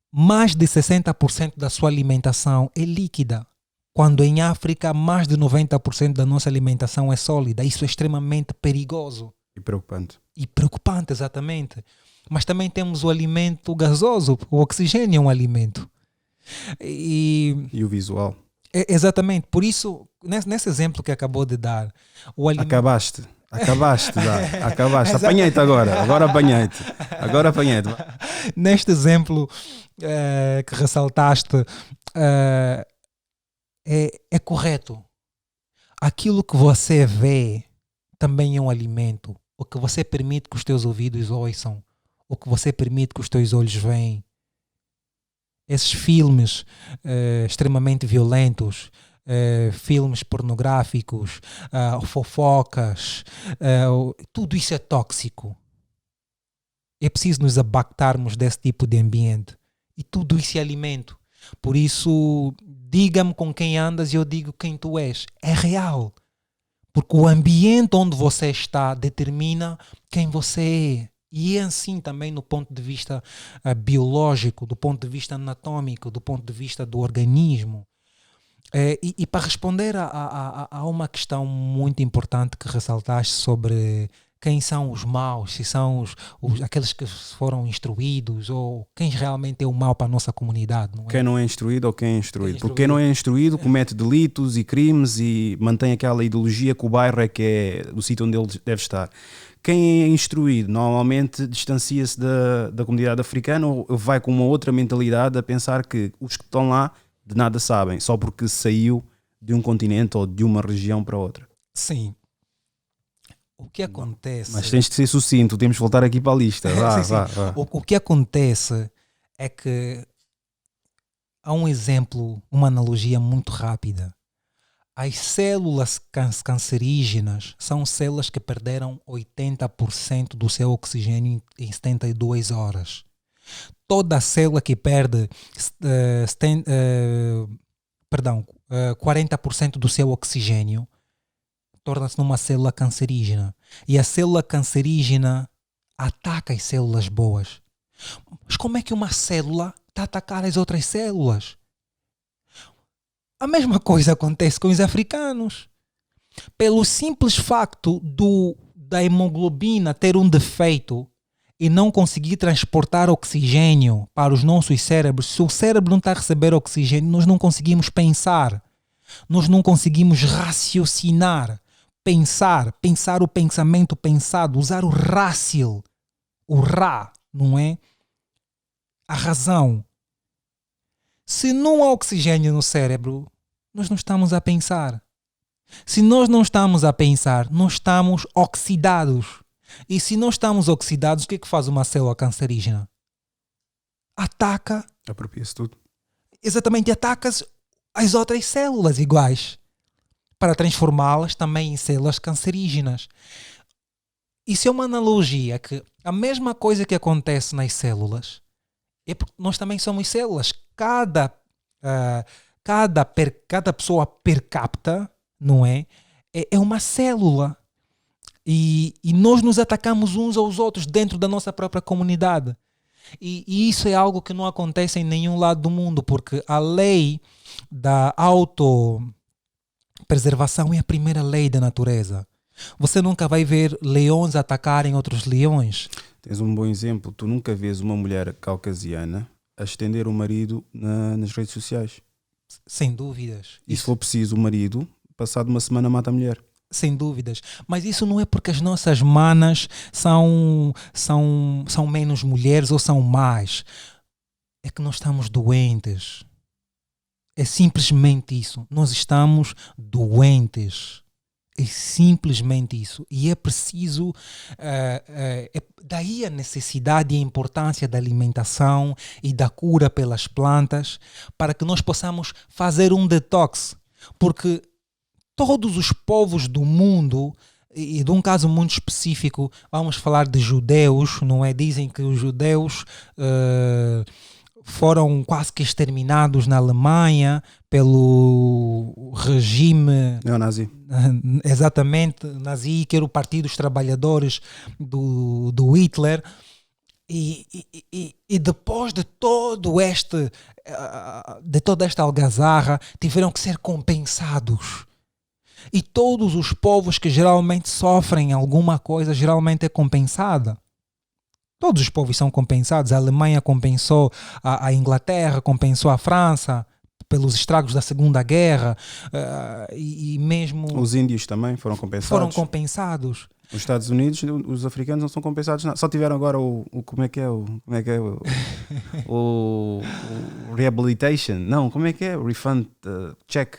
mais de 60% da sua alimentação é líquida, quando em África mais de 90% da nossa alimentação é sólida. Isso é extremamente perigoso. E preocupante. E preocupante, exatamente. Mas também temos o alimento gasoso, o oxigênio é um alimento. E o visual. Exatamente, por isso, nesse exemplo que acabou de dar, o alimento... Acabaste de dar. Apanhei-te agora apanhei-te. Neste exemplo que ressaltaste, é correto. Aquilo que você vê também é um alimento. O que você permite que os teus ouvidos ouçam, o que você permite que os teus olhos veem. Esses filmes extremamente violentos, filmes pornográficos, fofocas, tudo isso é tóxico. É preciso nos abactarmos desse tipo de ambiente. E tudo isso é alimento. Por isso, diga-me com quem andas e eu digo quem tu és. É real. Porque o ambiente onde você está determina quem você é. E é assim também no ponto de vista biológico, do ponto de vista anatômico, do ponto de vista do organismo. E para responder a uma questão muito importante que ressaltaste sobre quem são os maus, se são aqueles que foram instruídos ou quem realmente é o mau para a nossa comunidade. Não é? Quem não é instruído ou quem é instruído. Porque quem não é instruído comete delitos e crimes e mantém aquela ideologia que o bairro é que é o sítio onde ele deve estar. Quem é instruído normalmente distancia-se da comunidade africana ou vai com uma outra mentalidade a pensar que os que estão lá de nada sabem, só porque saiu de um continente ou de uma região para outra. Sim. O que acontece... Mas tens de ser sucinto, temos de voltar aqui para a lista. Vá. O que acontece é que há um exemplo, uma analogia muito rápida. As células cancerígenas são células que perderam 80% do seu oxigênio em 72 horas. Toda célula que perde 40% do seu oxigênio torna-se numa célula cancerígena. E a célula cancerígena ataca as células boas. Mas como é que uma célula está a atacar as outras células? A mesma coisa acontece com os africanos. pelo simples facto da hemoglobina ter um defeito e não conseguir transportar oxigênio para os nossos cérebros. Se o cérebro não está a receber oxigênio, nós não conseguimos pensar. Nós não conseguimos raciocinar. Pensar o pensamento pensado, usar o rácio, o rá, não é? A razão. Se não há oxigênio no cérebro, nós não estamos a pensar. Se nós não estamos a pensar, nós estamos oxidados. E se nós estamos oxidados, o que é que faz uma célula cancerígena? Ataca. Apropria-se tudo. Exatamente, ataca as outras células iguais para transformá-las também em células cancerígenas. Isso é uma analogia que a mesma coisa que acontece nas células é porque nós também somos células. Cada pessoa per capita, não é? É uma célula. E nós nos atacamos uns aos outros dentro da nossa própria comunidade. E isso é algo que não acontece em nenhum lado do mundo, porque a lei da autopreservação é a primeira lei da natureza. Você nunca vai ver leões atacarem outros leões. Tens um bom exemplo. Tu nunca vês uma mulher caucasiana a estender o marido nas redes sociais. Sem dúvidas. E se for preciso, o marido, passado uma semana, mata a mulher. Sem dúvidas. Mas isso não é porque as nossas manas são menos mulheres ou são mais. É que nós estamos doentes. É simplesmente isso. Nós estamos doentes. É simplesmente isso. E é preciso... daí a necessidade e a importância da alimentação e da cura pelas plantas para que nós possamos fazer um detox. Porque todos os povos do mundo, e de um caso muito específico, vamos falar de judeus, não é? Dizem que os judeus foram quase que exterminados na Alemanha pelo regime neonazi. Exatamente, nazi, que era o Partido dos Trabalhadores do Hitler. E depois de toda esta algazarra, tiveram que ser compensados. E todos os povos que geralmente sofrem alguma coisa, geralmente é compensada. Todos os povos são compensados. A Alemanha compensou a Inglaterra, compensou a França pelos estragos da Segunda Guerra. E mesmo... Os índios também foram compensados. Foram compensados. Os Estados Unidos, os africanos não são compensados nada. Só tiveram agora o rehabilitation. Não, como é que é? O refund check.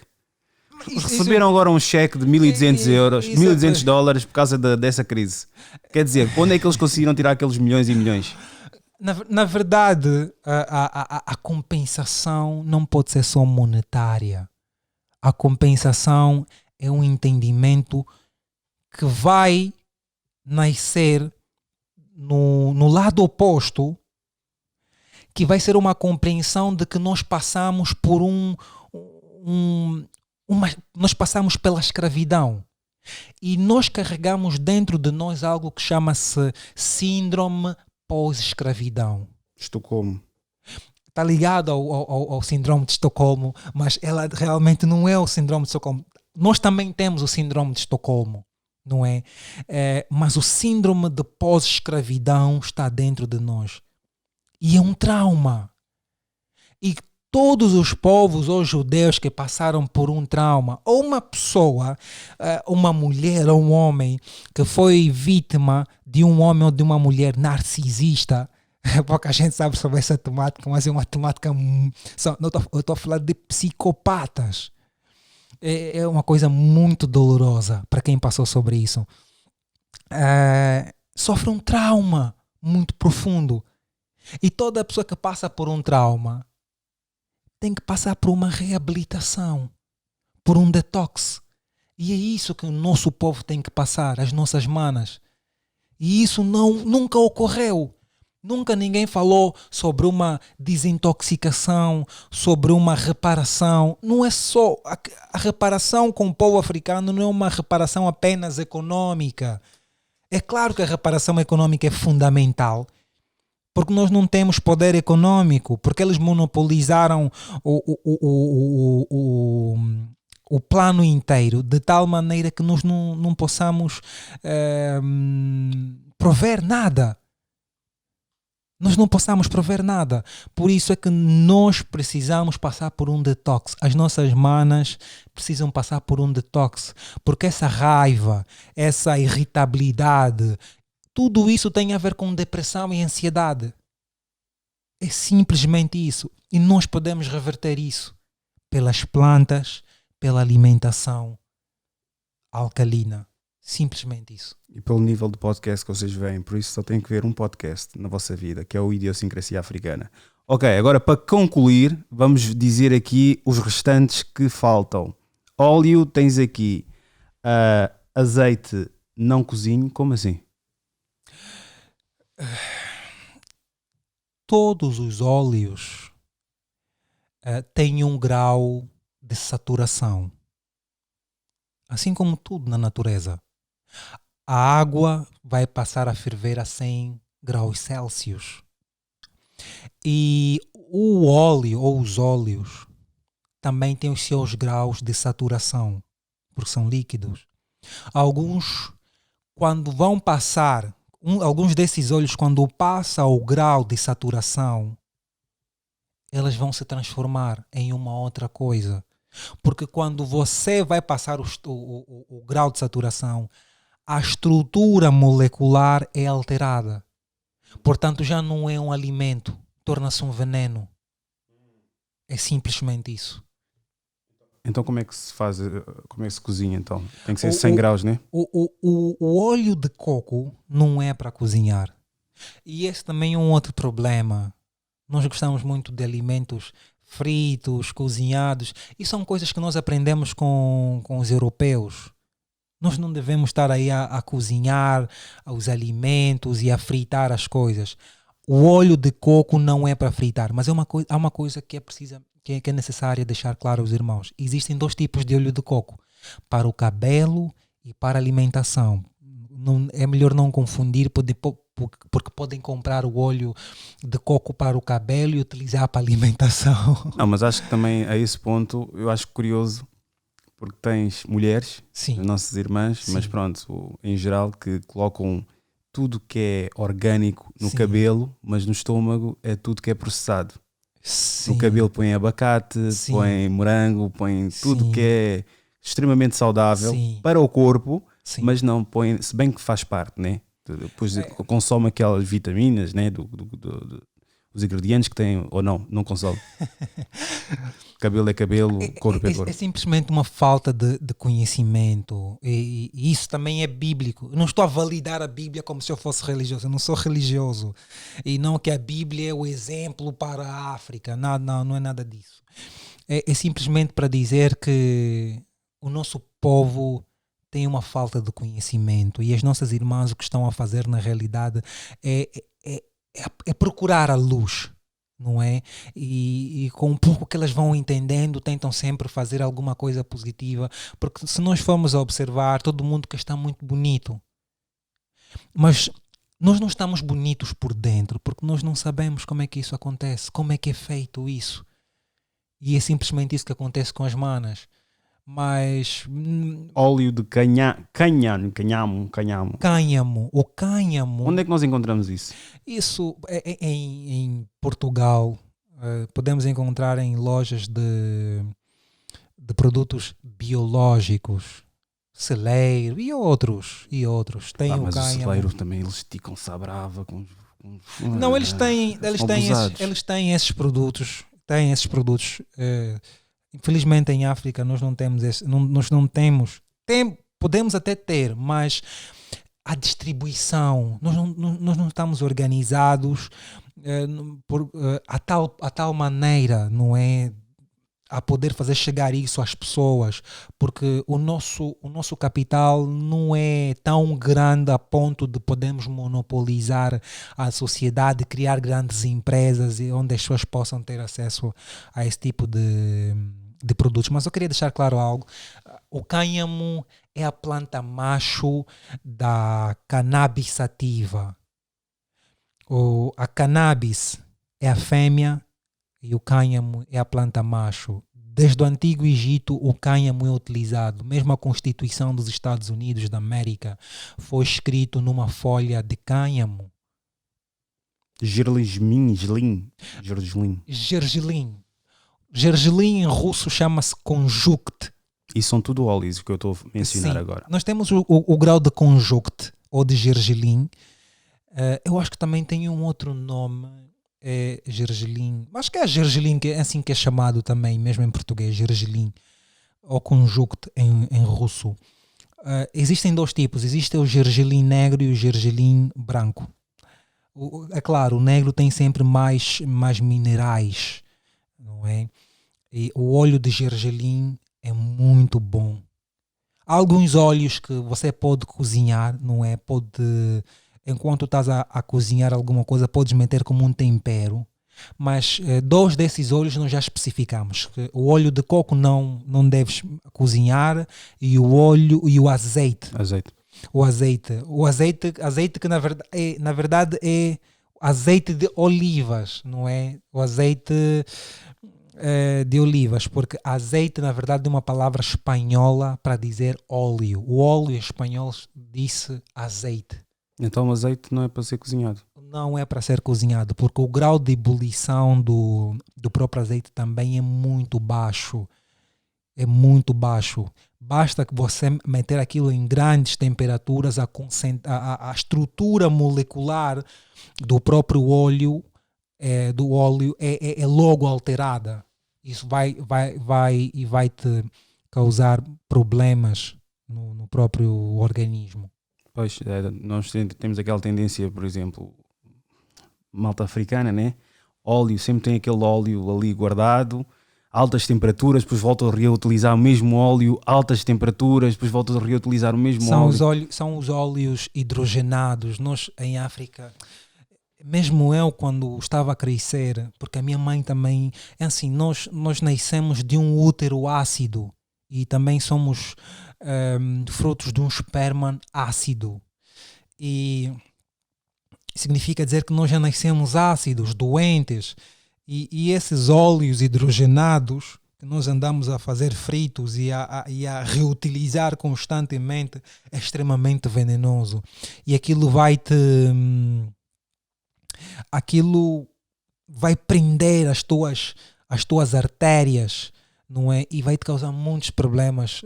Receberam agora um cheque de 1.200 euros, 1.200 dólares por causa dessa crise. Quer dizer, quando é que eles conseguiram tirar aqueles milhões e milhões? Na verdade, a compensação não pode ser só monetária. A compensação é um entendimento que vai nascer no lado oposto, que vai ser uma compreensão de que nós passamos por nós passamos pela escravidão e nós carregamos dentro de nós algo que chama-se síndrome pós-escravidão. Estocolmo. Está ligado ao síndrome de Estocolmo, mas ela realmente não é o síndrome de Estocolmo. Nós também temos o síndrome de Estocolmo, não é? Mas o síndrome de pós-escravidão está dentro de nós. E é um trauma. E todos os povos ou judeus que passaram por um trauma, ou uma pessoa, uma mulher ou um homem que foi vítima de um homem ou de uma mulher narcisista, pouca gente sabe sobre essa temática, mas é uma temática... Eu estou a falar de psicopatas. É uma coisa muito dolorosa para quem passou sobre isso. Sofre um trauma muito profundo. E toda pessoa que passa por um trauma tem que passar por uma reabilitação, por um detox. E é isso que o nosso povo tem que passar, as nossas manas. E isso nunca ocorreu. Nunca ninguém falou sobre uma desintoxicação, sobre uma reparação. Não é só... A reparação com o povo africano não é uma reparação apenas econômica. É claro que a reparação econômica é fundamental, porque nós não temos poder econômico, porque eles monopolizaram o plano inteiro, de tal maneira que nós não possamos prover nada. Nós não possamos prover nada. Por isso é que nós precisamos passar por um detox. As nossas manas precisam passar por um detox. Porque essa raiva, essa irritabilidade, tudo isso tem a ver com depressão e ansiedade. É simplesmente isso. E nós podemos reverter isso pelas plantas, pela alimentação alcalina. Simplesmente isso. E pelo nível de podcast que vocês veem, por isso só tem que ver um podcast na vossa vida, que é o Idiosincrasia Africana. Ok, agora para concluir, vamos dizer aqui os restantes que faltam. Óleo, tens aqui azeite não cozinho, como assim? Todos os óleos têm um grau de saturação. Assim como tudo na natureza. A água vai passar a ferver a 100 graus Celsius. E o óleo ou os óleos também têm os seus graus de saturação, porque são líquidos. Alguns, quando vão passar, alguns desses óleos, quando passa o grau de saturação, elas vão se transformar em uma outra coisa. Porque quando você vai passar o grau de saturação, a estrutura molecular é alterada. Portanto, já não é um alimento, torna-se um veneno. É simplesmente isso. Então como é que se faz, como é que se cozinha então? Tem que ser 100 graus, né? O óleo de coco não é para cozinhar. E esse também é um outro problema. Nós gostamos muito de alimentos fritos, cozinhados, e são coisas que nós aprendemos com os europeus. Nós não devemos estar aí a cozinhar os alimentos e a fritar as coisas. O óleo de coco não é para fritar, mas há uma coisa que é necessária deixar claro aos irmãos. Existem 2 tipos de óleo de coco, para o cabelo e para a alimentação. É melhor não confundir, porque podem comprar o óleo de coco para o cabelo e utilizar para a alimentação. Não, mas acho que também a esse ponto, eu acho curioso, porque tens mulheres, Sim. as nossas irmãs, Sim. mas pronto, em geral, que colocam tudo que é orgânico no Sim. cabelo, mas no estômago é tudo que é processado. Sim. No cabelo põe abacate, Sim. põe morango, põe tudo Sim. que é extremamente saudável Sim. para o corpo, Sim. mas não põe, se bem que faz parte, né? Depois consome aquelas vitaminas, né? Os ingredientes que tem, ou não consome. Cabelo é cabelo, corpo é corpo. É simplesmente uma falta de conhecimento, e isso também é bíblico. Eu não estou a validar a Bíblia como se eu fosse religioso. Eu não sou religioso, e não que a Bíblia é o exemplo para a África. Não é nada disso. É simplesmente para dizer que o nosso povo tem uma falta de conhecimento, e as nossas irmãs o que estão a fazer na realidade é procurar a luz, não é? E com um pouco que elas vão entendendo, tentam sempre fazer alguma coisa positiva, porque se nós formos a observar, todo mundo que está muito bonito, mas nós não estamos bonitos por dentro, porque nós não sabemos como é que isso acontece, como é que é feito isso, e é simplesmente isso que acontece com as manas. Mas óleo de cânhamo. o cânhamo. Onde é que nós encontramos isso? Isso é em Portugal. Podemos encontrar em lojas de produtos biológicos, celeiro e outros. Tem o mas cânhamo. o celeiro também eles esticam-se à brava. Não, eles têm esses produtos. Infelizmente em África nós não temos nós não temos. Podemos até ter, mas a distribuição, nós não estamos organizados a tal maneira, não é? A poder fazer chegar isso às pessoas, porque o nosso capital não é tão grande a ponto de podermos monopolizar a sociedade, criar grandes empresas onde as pessoas possam ter acesso a esse tipo de produtos. Mas eu queria deixar claro algo: o cânhamo é a planta macho da cannabis sativa. A cannabis é a fêmea e o cânhamo é a planta macho. desde o Antigo Egito o cânhamo é utilizado. Mesmo a Constituição dos Estados Unidos da América foi escrito numa folha de cânhamo. Gergelim. Gergelim em russo chama-se conjuct. E são tudo óleos que eu estou a mencionar Sim, agora. nós temos o grau de conjuct ou de gergelim. Eu acho que também tem um outro nome, é gergelim. Acho que é gergelim, que é assim que é chamado também, mesmo em português, gergelim ou conjuct em russo. Existem dois tipos, existe o gergelim negro e o gergelim branco. É claro, o negro tem sempre mais minerais, não é? E o óleo de gergelim é muito bom. Há alguns óleos que você pode cozinhar, não é? Enquanto estás a cozinhar alguma coisa, podes meter como um tempero. Mas dois desses óleos nós já especificamos. Que o óleo de coco não deves cozinhar e o óleo e o azeite. O azeite que na verdade é azeite de olivas, não é? O azeite de olivas, porque azeite na verdade é uma palavra espanhola para dizer óleo. O óleo em espanhol disse azeite. Então o azeite não é para ser cozinhado? Não é para ser cozinhado, porque o grau de ebulição do próprio azeite também é muito baixo. É muito baixo. Basta que você meter aquilo em grandes temperaturas, a estrutura molecular do próprio óleo, é logo alterada. Isso vai te causar problemas no próprio organismo. Pois, nós temos aquela tendência, por exemplo, malta africana, né? Óleo, sempre tem aquele óleo ali guardado, altas temperaturas, depois voltam a reutilizar o mesmo óleo, altas temperaturas, depois voltam a reutilizar o mesmo óleo. São os óleos hidrogenados. Nós, em África, mesmo eu, quando estava a crescer, porque a minha mãe também, é assim, nós nascemos de um útero ácido e também somos frutos de um esperma ácido. E significa dizer que nós já nascemos ácidos, doentes, e esses óleos hidrogenados que nós andamos a fazer fritos e a reutilizar constantemente é extremamente venenoso. E aquilo vai prender as tuas artérias, não é? E vai te causar muitos problemas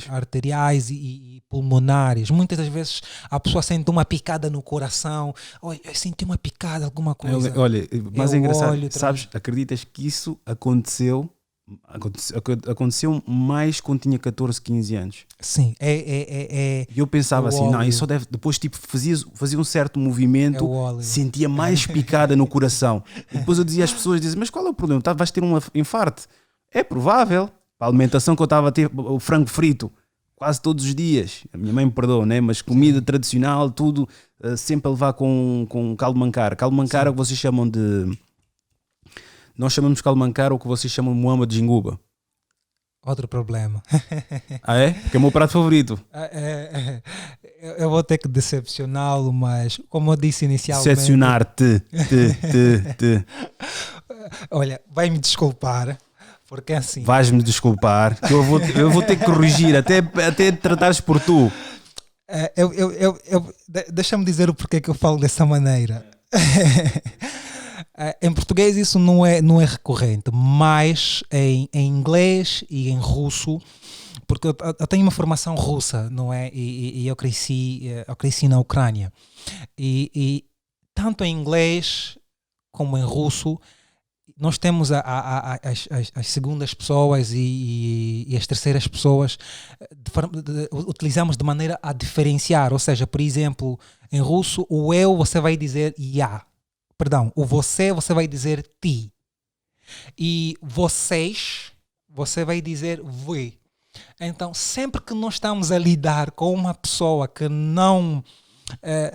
arteriais e pulmonares. Muitas das vezes a pessoa sente uma picada no coração. Olha, eu senti uma picada, alguma coisa. Olha, mas é engraçado, sabes, acreditas que isso aconteceu mais quando tinha 14, 15 anos. Sim, E eu pensava assim, não, isso só deve, depois tipo fazia um certo movimento, sentia mais picada no coração. E depois eu dizia às pessoas, mas qual é o problema? Vais ter um infarto? É provável. A alimentação que eu estava a ter, o frango frito, quase todos os dias, a minha mãe me perdoa, né? Mas comida tradicional, tudo, sempre a levar com caldo mancara. Caldo mancara é o que vocês chamam de... Nós chamamos de caldo mancara ou o que vocês chamam de muamba de jinguba. Outro problema. Ah é? Que é o meu prato favorito. Eu vou ter que decepcioná-lo, mas como eu disse inicialmente... Decepcionar-te. Olha, vai-me desculpar, porque assim... Vais-me desculpar, que eu vou ter que corrigir, até tratares por tu. Deixa-me dizer o porquê que eu falo dessa maneira. Em português isso não é recorrente, mas em inglês e em russo, porque eu tenho uma formação russa, não é? E eu cresci na Ucrânia. E tanto em inglês como em russo, nós temos as segundas pessoas e as terceiras pessoas, utilizamos de maneira a diferenciar. Ou seja, por exemplo, em russo, o eu você vai dizer ya. Perdão, o você vai dizer ti. E vocês, você vai dizer вы. Então, sempre que nós estamos a lidar com uma pessoa que não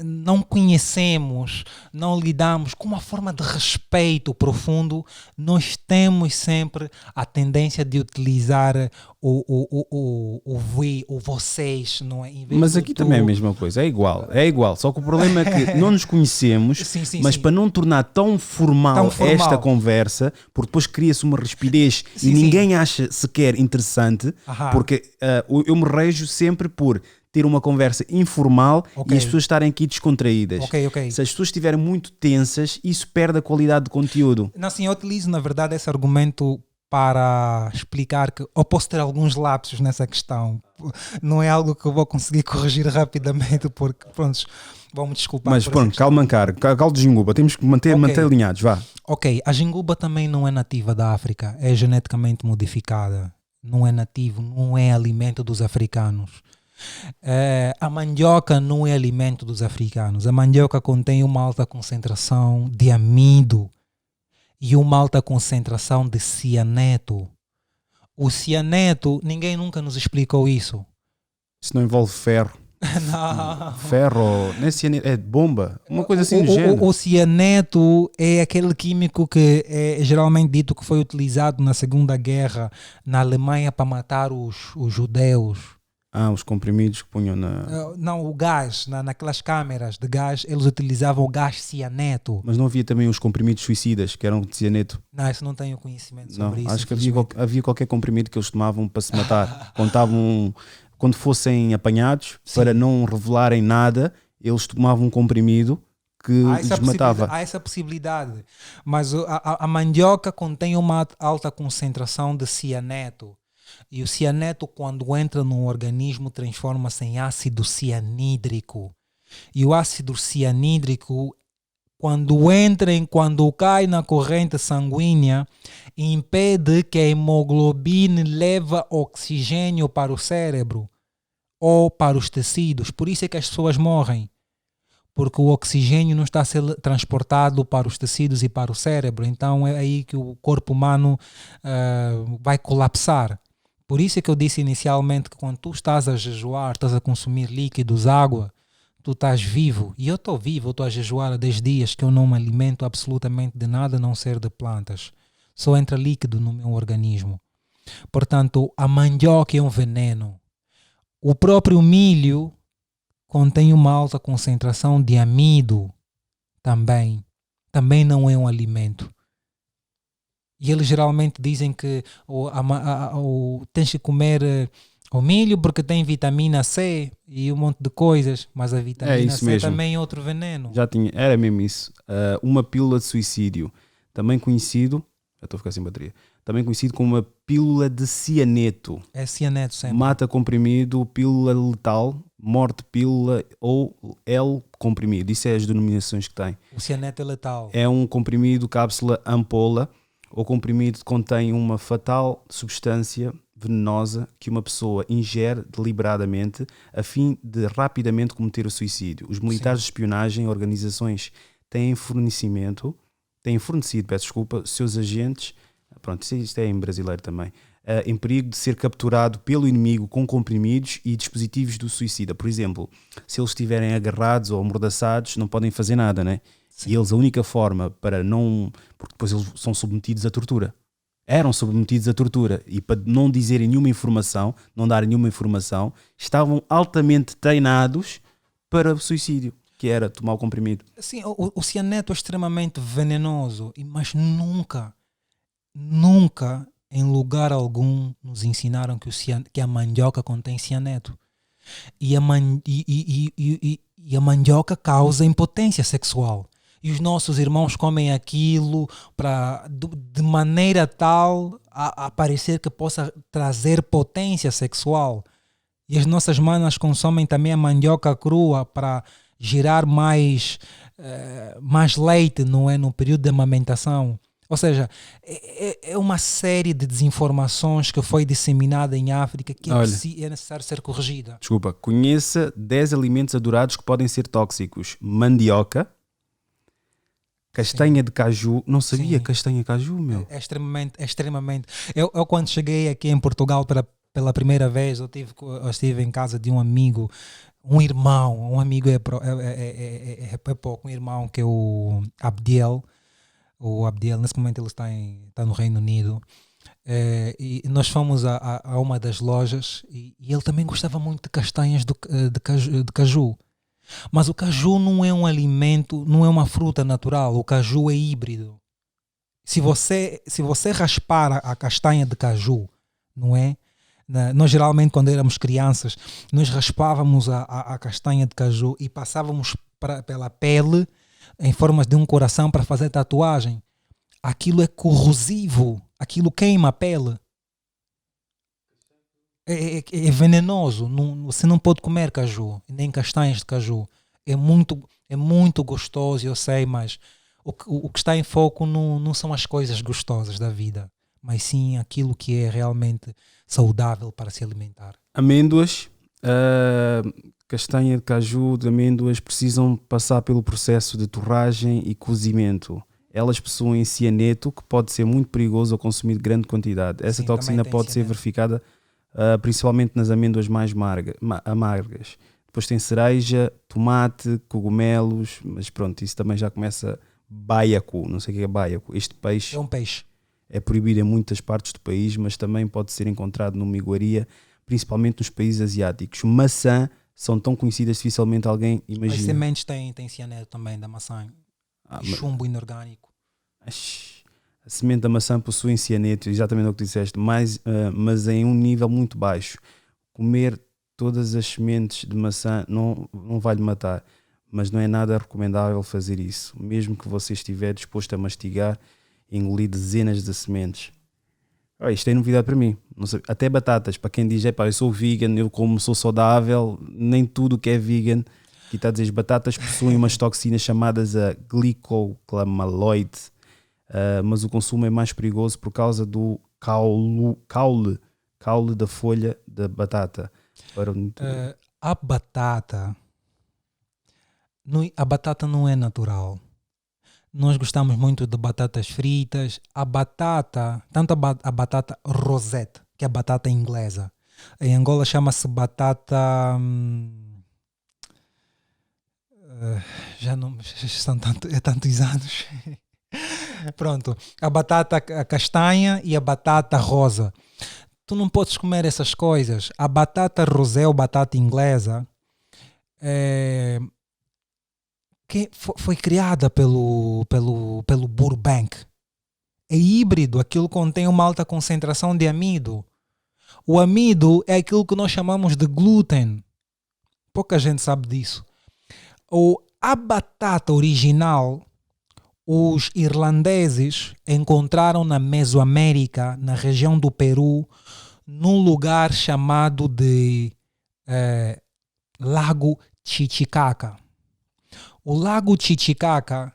não conhecemos, não lidamos com uma forma de respeito profundo, nós temos sempre a tendência de utilizar o we, o vocês, não é? Em vez Mas do aqui tu. também é a mesma coisa, é igual. Só que o problema é que não nos conhecemos, Sim, sim, mas sim. para não tornar tão formal, Tão esta formal. conversa, porque depois cria-se uma rispidez Sim, e sim. ninguém acha sequer interessante, Aham. porque eu me rejo sempre por ter uma conversa informal Ok. e as pessoas estarem aqui descontraídas. Ok, ok. Se as pessoas estiverem muito tensas, isso perde a qualidade de conteúdo. Não, sim, eu utilizo, na verdade, esse argumento para explicar que eu posso ter alguns lapsos nessa questão. Não é algo que eu vou conseguir corrigir rapidamente, porque, pronto, vão-me desculpar. Mas por essa pronto, questão. calma, cara, caldo de jinguba, temos que manter alinhados, vá. Ok, a jinguba também não é nativa da África, é geneticamente modificada. Não é nativo, não é alimento dos africanos. A mandioca não é alimento dos africanos. A mandioca contém uma alta concentração de amido e uma alta concentração de cianeto. O cianeto, ninguém nunca nos explicou isso. Isso não envolve ferro. Não. Ferro, nesse é bomba, uma coisa assim do género. O cianeto é aquele químico que é geralmente dito que foi utilizado na Segunda Guerra na Alemanha para matar os judeus. Os comprimidos que punham na... Não, o gás, naquelas câmeras de gás, eles utilizavam o gás cianeto. Mas não havia também os comprimidos suicidas, que eram de cianeto? Não, isso não tenho conhecimento sobre Não, isso. acho que havia qualquer comprimido que eles tomavam para se matar. Quando fossem apanhados, Sim. para não revelarem nada, eles tomavam um comprimido que lhes matava. Há essa possibilidade. Mas a mandioca contém uma alta concentração de cianeto. E o cianeto, quando entra no organismo, transforma-se em ácido cianídrico. E o ácido cianídrico, quando cai na corrente sanguínea, impede que a hemoglobina leve oxigênio para o cérebro ou para os tecidos. Por isso é que as pessoas morrem. Porque o oxigênio não está a ser transportado para os tecidos e para o cérebro. Então é aí que o corpo humano vai colapsar. Por isso é que eu disse inicialmente que quando tu estás a jejuar, estás a consumir líquidos, água, tu estás vivo. E eu estou vivo, eu estou a jejuar há 10 dias que eu não me alimento absolutamente de nada a não ser de plantas. Só entra líquido no meu organismo. Portanto, a mandioca é um veneno. O próprio milho contém uma alta concentração de amido também. Também não é um alimento. E eles geralmente dizem que tens que comer o milho porque tem vitamina C e um monte de coisas, mas a vitamina C mesmo. também é outro veneno. Era mesmo isso. Uma pílula de suicídio, também conhecido, já estou a ficar sem bateria, também conhecido como uma pílula de cianeto. É cianeto sempre. Mata comprimido, pílula letal, morte pílula ou L comprimido. Isso é as denominações que tem. O cianeto é letal. É um comprimido, cápsula, ampola, ou comprimido que contém uma fatal substância venenosa que uma pessoa ingere deliberadamente a fim de rapidamente cometer o suicídio. Os militares de espionagem, organizações têm fornecido, seus agentes, pronto, isto é em brasileiro também, em perigo de ser capturado pelo inimigo com comprimidos e dispositivos do suicida. Por exemplo, se eles estiverem agarrados ou amordaçados, não podem fazer nada, né? Sim. E eles, a única forma para não... Porque depois eles são submetidos à tortura. Eram submetidos à tortura. E para não dizerem nenhuma informação, não darem nenhuma informação, estavam altamente treinados para o suicídio, que era tomar o comprimido. Sim, o cianeto é extremamente venenoso, mas nunca, em lugar algum, nos ensinaram que a mandioca contém cianeto. E a mandioca causa impotência sexual. E os nossos irmãos comem aquilo de maneira tal a parecer que possa trazer potência sexual. E as nossas manas consomem também a mandioca crua para gerar mais leite, não é? No período de amamentação. Ou seja, é uma série de desinformações que foi disseminada em África que é necessário ser corrigida. Desculpa, conheça 10 alimentos adorados que podem ser tóxicos. Mandioca, castanha de caju. Não sabia castanha de caju, meu. É extremamente. Eu quando cheguei aqui em Portugal pela pela primeira vez, eu estive em casa de um amigo, um amigo é pouco, um irmão que é o Abdiel. O Abdiel, nesse momento ele está no Reino Unido. E nós fomos a uma das lojas e ele também gostava muito de castanhas de caju. Mas o caju não é um alimento, não é uma fruta natural. O caju é híbrido. Se você raspar a castanha de caju, não é? Nós geralmente, quando éramos crianças, nós raspávamos a castanha de caju e passávamos pela pele em formas de um coração para fazer tatuagem. Aquilo é corrosivo, aquilo queima a pele. É venenoso. Você não pode comer caju, nem castanhas de caju. É muito gostoso, eu sei, mas o que está em foco não são as coisas gostosas da vida, mas sim aquilo que é realmente saudável para se alimentar. Amêndoas, castanha de caju, de amêndoas precisam passar pelo processo de torragem e cozimento. Elas possuem cianeto, que pode ser muito perigoso ao consumir grande quantidade. Essa toxina pode ser verificada principalmente nas amêndoas mais amargas. Depois tem cereja, tomate, cogumelos, mas pronto, isso também já começa. Baiacu, não sei o que é baiacu. Este peixe é um peixe. É proibido em muitas partes do país, mas também pode ser encontrado numa iguaria, principalmente nos países asiáticos. Maçã são tão conhecidas, dificilmente alguém imagina. As sementes têm cianeto também da maçã. Chumbo inorgânico. A semente da maçã possui cianeto, exatamente o que disseste, mas em um nível muito baixo. Comer todas as sementes de maçã não vai lhe matar, mas não é nada recomendável fazer isso, mesmo que você estiver disposto a mastigar e engolir dezenas de sementes. Isto é novidade para mim. Não sei, até batatas, para quem diz, eu sou vegan, eu como sou saudável, nem tudo que é vegan. Aqui está a dizer, as batatas possuem umas toxinas chamadas a glicoclamaloide, mas o consumo é mais perigoso por causa do caule da folha da batata. A batata não é natural. Nós gostamos muito de batatas fritas. A batata, tanto a batata rosette, que é a batata inglesa. Em Angola chama-se batata... já não... São tantos anos. Pronto. A batata castanha e a batata rosa. Tu não podes comer essas coisas. A batata rosé ou batata inglesa que foi criada pelo Burbank. É híbrido, aquilo contém uma alta concentração de amido. O amido é aquilo que nós chamamos de glúten. Pouca gente sabe disso. A batata original, os irlandeses encontraram na Mesoamérica, na região do Peru, num lugar chamado de Lago Titicaca. O Lago Titicaca,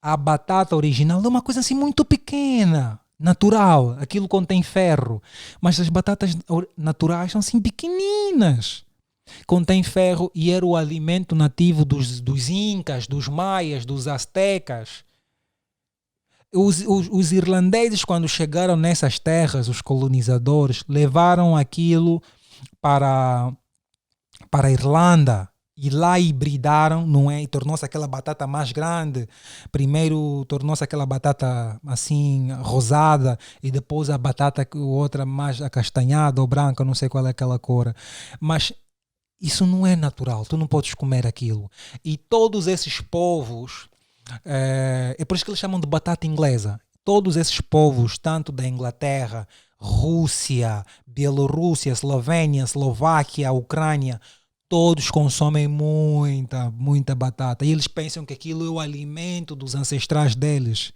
a batata original é uma coisa assim muito pequena, natural, aquilo contém ferro, mas as batatas naturais são assim pequeninas, contém ferro e era o alimento nativo dos incas, dos maias, dos astecas. Os irlandeses, quando chegaram nessas terras, os colonizadores, levaram aquilo para a Irlanda e lá hibridaram, não é? E tornou-se aquela batata mais grande. Primeiro tornou-se aquela batata assim rosada e depois a batata outra mais acastanhada ou branca, não sei qual é aquela cor. Mas isso não é natural, tu não podes comer aquilo. E todos esses povos, é por isso que eles chamam de batata inglesa. Todos esses povos, tanto da Inglaterra, Rússia, Bielorrússia, Eslovénia, Eslováquia, Ucrânia, todos consomem muita batata. E eles pensam que aquilo é o alimento dos ancestrais deles.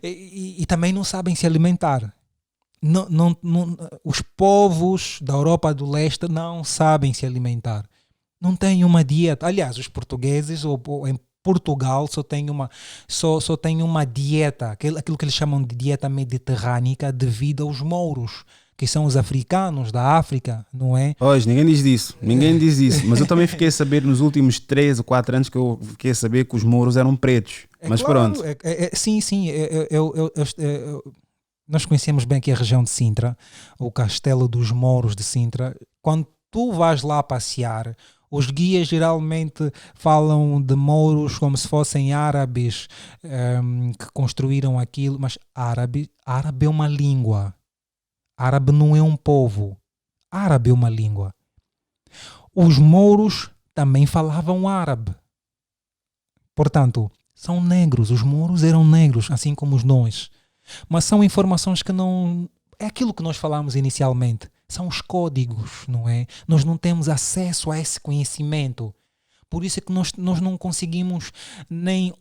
E também não sabem se alimentar. Os povos da Europa do Leste não sabem se alimentar. Não têm uma dieta. Aliás, os portugueses em Portugal só tem uma dieta, aquilo que eles chamam de dieta mediterrânica, devido aos mouros, que são os africanos da África, não é? Hoje ninguém diz isso, mas eu também fiquei a saber nos últimos 3 ou 4 anos que eu fiquei a saber que os mouros eram pretos, mas claro, pronto. Sim, nós conhecemos bem aqui a região de Sintra, o Castelo dos Mouros de Sintra. Quando tu vais lá passear, os guias geralmente falam de mouros como se fossem árabes que construíram aquilo, mas árabe é uma língua. Árabe não é um povo. Árabe é uma língua. Os mouros também falavam árabe. Portanto, são negros. Os mouros eram negros, assim como os nós. Mas são informações que não... É aquilo que nós falamos inicialmente. São os códigos, não é? Nós não temos acesso a esse conhecimento. Por isso é que nós não conseguimos nem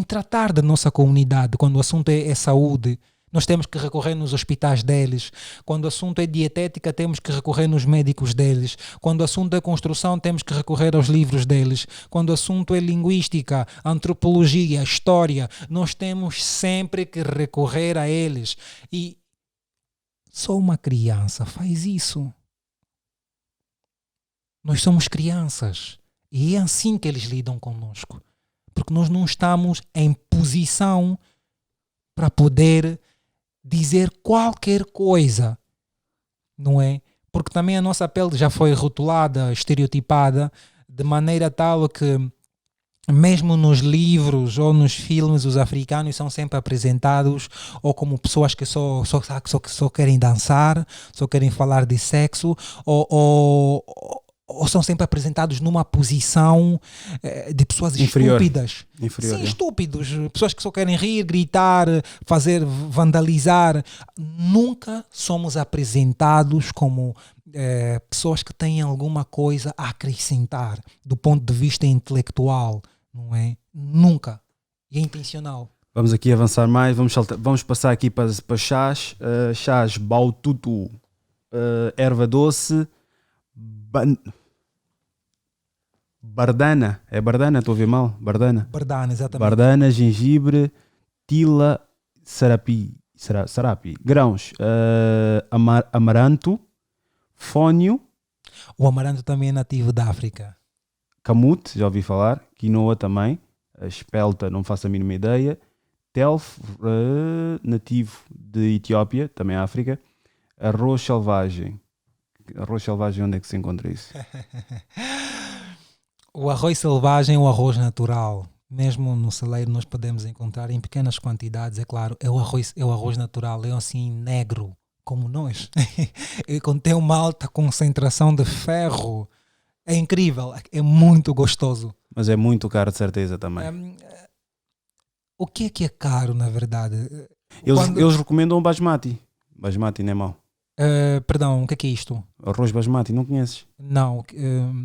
tratar da nossa comunidade. Quando o assunto é saúde, nós temos que recorrer nos hospitais deles. Quando o assunto é dietética, temos que recorrer nos médicos deles. Quando o assunto é construção, temos que recorrer aos livros deles. Quando o assunto é linguística, antropologia, história, nós temos sempre que recorrer a eles. E só uma criança faz isso. Nós somos crianças. E é assim que eles lidam conosco. Porque nós não estamos em posição para poder dizer qualquer coisa. Não é? Porque também a nossa pele já foi rotulada, estereotipada, de maneira tal que mesmo nos livros ou nos filmes, os africanos são sempre apresentados ou como pessoas que só querem dançar, só querem falar de sexo, ou são sempre apresentados numa posição de pessoas estúpidas. Inferior. Sim, estúpidos. Pessoas que só querem rir, gritar, fazer, vandalizar. Nunca somos apresentados como pessoas que têm alguma coisa a acrescentar do ponto de vista intelectual. Não é? Nunca. E é intencional. Vamos aqui avançar mais, vamos passar aqui para chás. Chás Baututu, erva doce, bardana. É bardana, estou a ver mal? Bardana, exatamente. Bardana, gengibre, tila, sarapi, grãos, amaranto, fónio. O amaranto também é nativo da África. Camute, já ouvi falar. Quinoa também. A espelta, não faço a mínima ideia. Telf, nativo de Etiópia, também África. Arroz selvagem. Arroz selvagem, onde é que se encontra isso? O arroz selvagem é o arroz natural. Mesmo no celeiro nós podemos encontrar em pequenas quantidades, é claro. É o arroz natural, é assim negro, como nós. E contém uma alta concentração de ferro. É incrível, é muito gostoso. Mas é muito caro, de certeza, também. O que é caro, na verdade? Eles recomendam o basmati. Basmati não é mau. Perdão, o que é isto? Arroz basmati, não conheces? Não.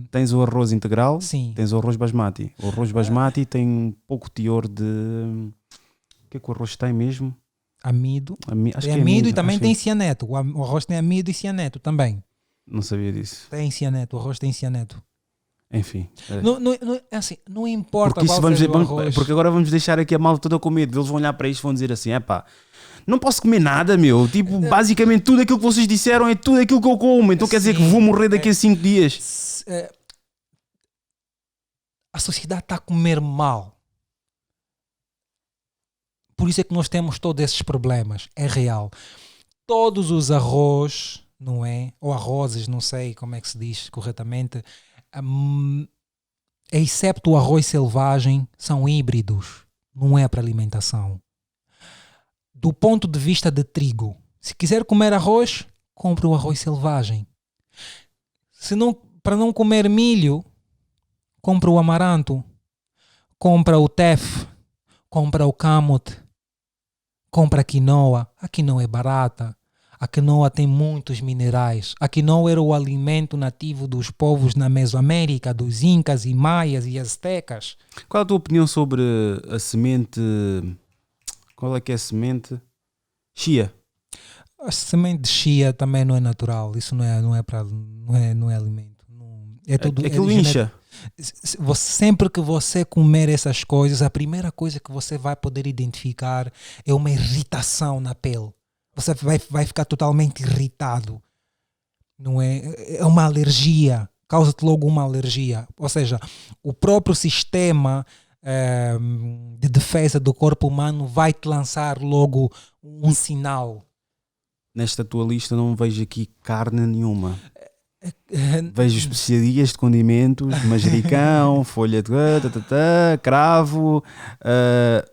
Tens o arroz integral, sim. Tens o arroz basmati. O arroz basmati tem um pouco teor de... O que é que o arroz tem mesmo? Amido. Acho tem que amido e também tem cianeto. O arroz tem amido e cianeto também. Não sabia disso. Tem cianeto, o arroz tem cianeto. Enfim. Assim, não importa porque qual seja o arroz. Porque agora vamos deixar aqui a malta toda com medo. Eles vão olhar para isto e vão dizer assim, não posso comer nada, meu. Tipo, basicamente tudo aquilo que vocês disseram é tudo aquilo que eu como. Então quer dizer que vou morrer daqui a 5 dias. A sociedade está a comer mal. Por isso é que nós temos todos esses problemas. É real. Todos os arroz, não é? Ou arrozes, não sei como é que se diz corretamente, excepto o arroz selvagem, são híbridos. Não é para alimentação. Do ponto de vista de trigo, se quiser comer arroz, compre o arroz selvagem. Se não, para não comer milho, compra o amaranto, compra o teff, compra o camut, compra a quinoa. A quinoa é barata. A quinoa tem muitos minerais. A quinoa era o alimento nativo dos povos na Mesoamérica, dos incas e maias e aztecas. Qual é a tua opinião sobre a semente... Qual é que é a semente? Chia. A semente de chia também não é natural. Isso não é alimento. É tudo, aquilo incha. Sempre que você comer essas coisas, a primeira coisa que você vai poder identificar é uma irritação na pele. Você vai ficar totalmente irritado. Não é? É uma alergia. Causa-te logo uma alergia. Ou seja, o próprio sistema de defesa do corpo humano vai te lançar logo um sinal nesta tua lista não vejo aqui carne nenhuma. Vejo especiarias de condimentos, manjericão, folha de cravo.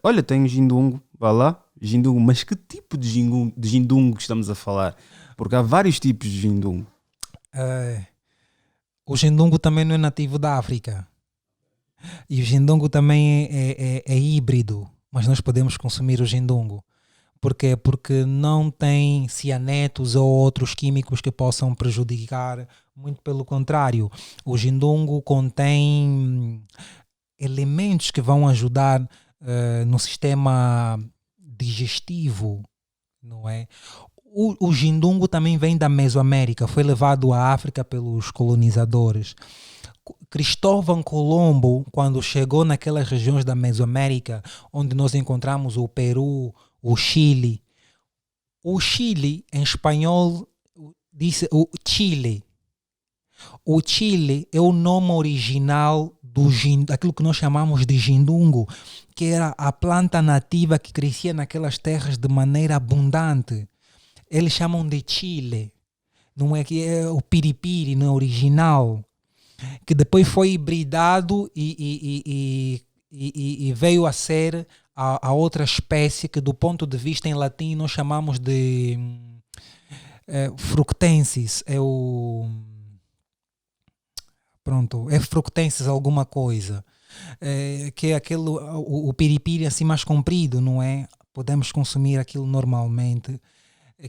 Olha, tenho gindungo, vá lá, gindungo. Mas que tipo de gindungo estamos a falar? Porque há vários tipos de gindungo. O gindungo também não é nativo da África. E o gindungo também é híbrido, mas nós podemos consumir o gindungo. Por quê? Porque não tem cianetos ou outros químicos que possam prejudicar. Muito pelo contrário, o gindungo contém elementos que vão ajudar no sistema digestivo, não é? O gindungo também vem da Mesoamérica, foi levado à África pelos colonizadores. Cristóvão Colombo, quando chegou naquelas regiões da Mesoamérica, onde nós encontramos o Peru, o Chile em espanhol diz o Chile. O Chile é o nome original daquilo que nós chamamos de gindungo, que era a planta nativa que crescia naquelas terras de maneira abundante. Eles chamam de Chile, não é que é o piripiri, não é original, que depois foi hibridado e veio a ser a outra espécie que, do ponto de vista em latim, nós chamamos de fructensis. É fructensis alguma coisa, que é aquele, o piripiri assim mais comprido, não é? Podemos consumir aquilo normalmente,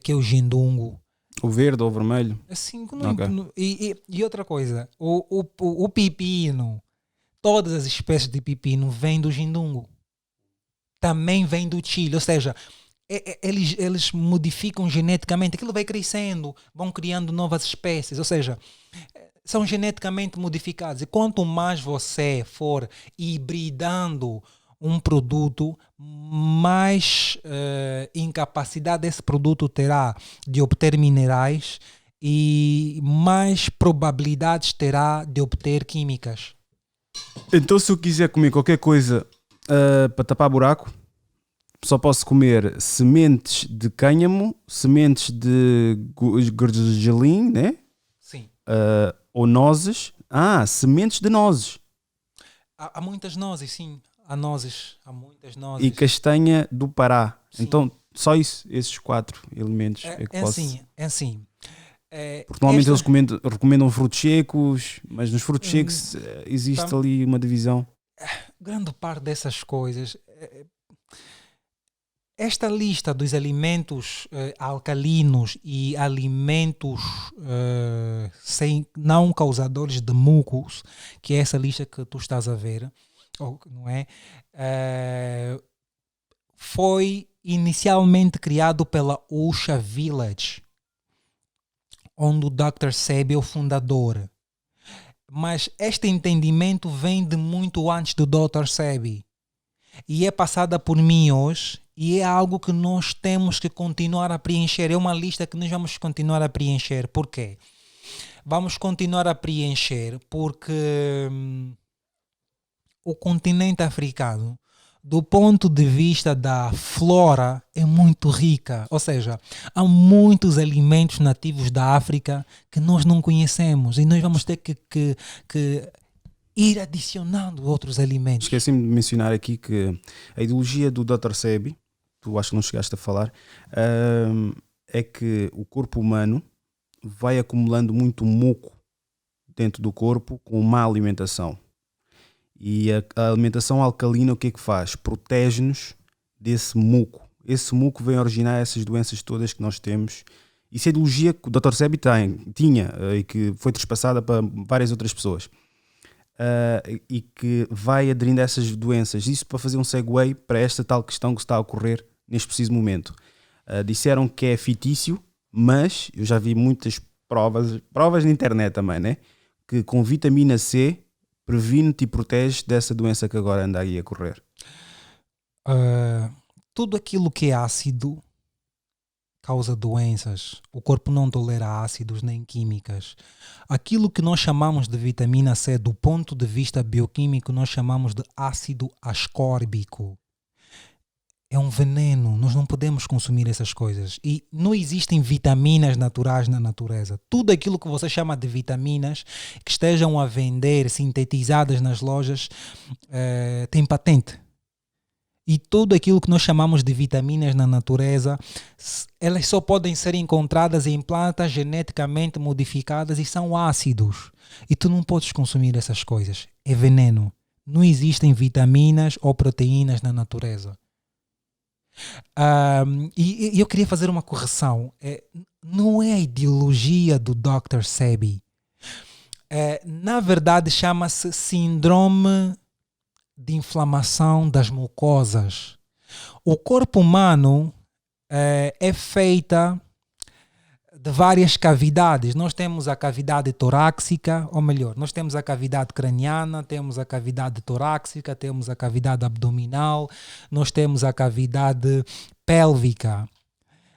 que é o gindungo. O verde ou o vermelho? Assim, e outra coisa, o pepino, todas as espécies de pepino vêm do gindungo. Também vem do Chile, ou seja, eles modificam geneticamente, aquilo vai crescendo, vão criando novas espécies, ou seja, são geneticamente modificados. E quanto mais você for hibridando um produto, mais incapacidade esse produto terá de obter minerais e mais probabilidades terá de obter químicas. Então, se eu quiser comer qualquer coisa para tapar buraco, só posso comer sementes de cânhamo, sementes de gergelim, né? Sim. Ou nozes. Sementes de nozes. Há muitas nozes, sim. Há muitas nozes. E castanha do Pará. Sim. Então, só esses 4 elementos é que posso... É assim. Porque normalmente eles recomendam frutos secos, mas nos frutos secos existe ali uma divisão. Grande parte dessas coisas... Esta lista dos alimentos alcalinos e alimentos não causadores de mucos, que é essa lista que tu estás a ver, não é? Foi inicialmente criado pela Usha Village, onde o Dr. Sebi é o fundador. Mas este entendimento vem de muito antes do Dr. Sebi e é passada por mim hoje. E é algo que nós temos que continuar a preencher. É uma lista que nós vamos continuar a preencher. Por quê? Vamos continuar a preencher porque o continente africano, do ponto de vista da flora, é muito rica. Ou seja, há muitos alimentos nativos da África que nós não conhecemos. E nós vamos ter que ir adicionando outros alimentos. Esqueci-me de mencionar aqui que a ideologia do Dr. Sebi, tu acho que não chegaste a falar, é que o corpo humano vai acumulando muito muco dentro do corpo com má alimentação. E a alimentação alcalina o que é que faz? Protege-nos desse muco. Esse muco vem originar essas doenças todas que nós temos. Isso é a ideologia que o Dr. Sebi tinha e que foi trespassada para várias outras pessoas. E que vai aderindo a essas doenças. Isso para fazer um segue para esta tal questão que está a ocorrer neste preciso momento. Disseram que é fictício, mas eu já vi muitas provas na internet também, né? Que com vitamina C previne-te e protege dessa doença que agora anda aí a correr. Tudo aquilo que é ácido causa doenças. O corpo não tolera ácidos nem químicas. Aquilo que nós chamamos de vitamina C, do ponto de vista bioquímico, nós chamamos de ácido ascórbico. É um veneno, nós não podemos consumir essas coisas. E não existem vitaminas naturais na natureza. Tudo aquilo que você chama de vitaminas que estejam a vender, sintetizadas nas lojas, tem patente. E tudo aquilo que nós chamamos de vitaminas na natureza, elas só podem ser encontradas em plantas geneticamente modificadas e são ácidos. E tu não podes consumir essas coisas. É veneno. Não existem vitaminas ou proteínas na natureza. E eu queria fazer uma correção. Não é a ideologia do Dr. Sebi. Na verdade, chama-se síndrome de inflamação das mucosas. O corpo humano é feita de várias cavidades. Nós temos a cavidade torácica, ou melhor, nós temos a cavidade craniana, temos a cavidade torácica, temos a cavidade abdominal, nós temos a cavidade pélvica,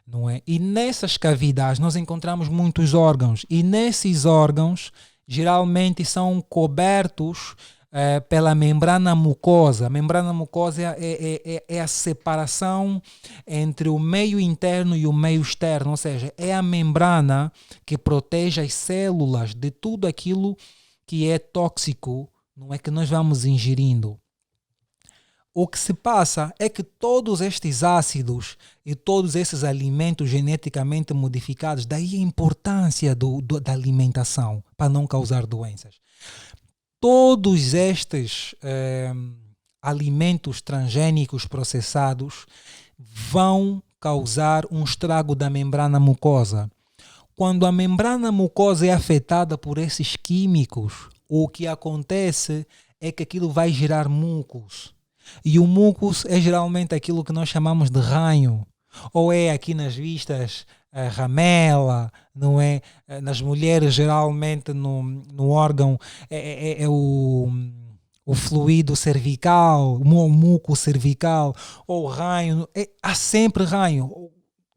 não é? E nessas cavidades nós encontramos muitos órgãos, e nesses órgãos geralmente são cobertos pela membrana mucosa. A membrana mucosa é a separação entre o meio interno e o meio externo, ou seja, é a membrana que protege as células de tudo aquilo que é tóxico, não é, que nós vamos ingerindo. O que se passa é que todos estes ácidos e todos esses alimentos geneticamente modificados, daí a importância da alimentação para não causar doenças. Todos estes alimentos transgênicos processados vão causar um estrago da membrana mucosa. Quando a membrana mucosa é afetada por esses químicos, o que acontece é que aquilo vai gerar mucus. E o mucus é geralmente aquilo que nós chamamos de ranho. Ou é aqui nas vistas a ramela, não é? Nas mulheres geralmente no órgão é o fluido cervical, o muco cervical, ou ranho. Há sempre ranho.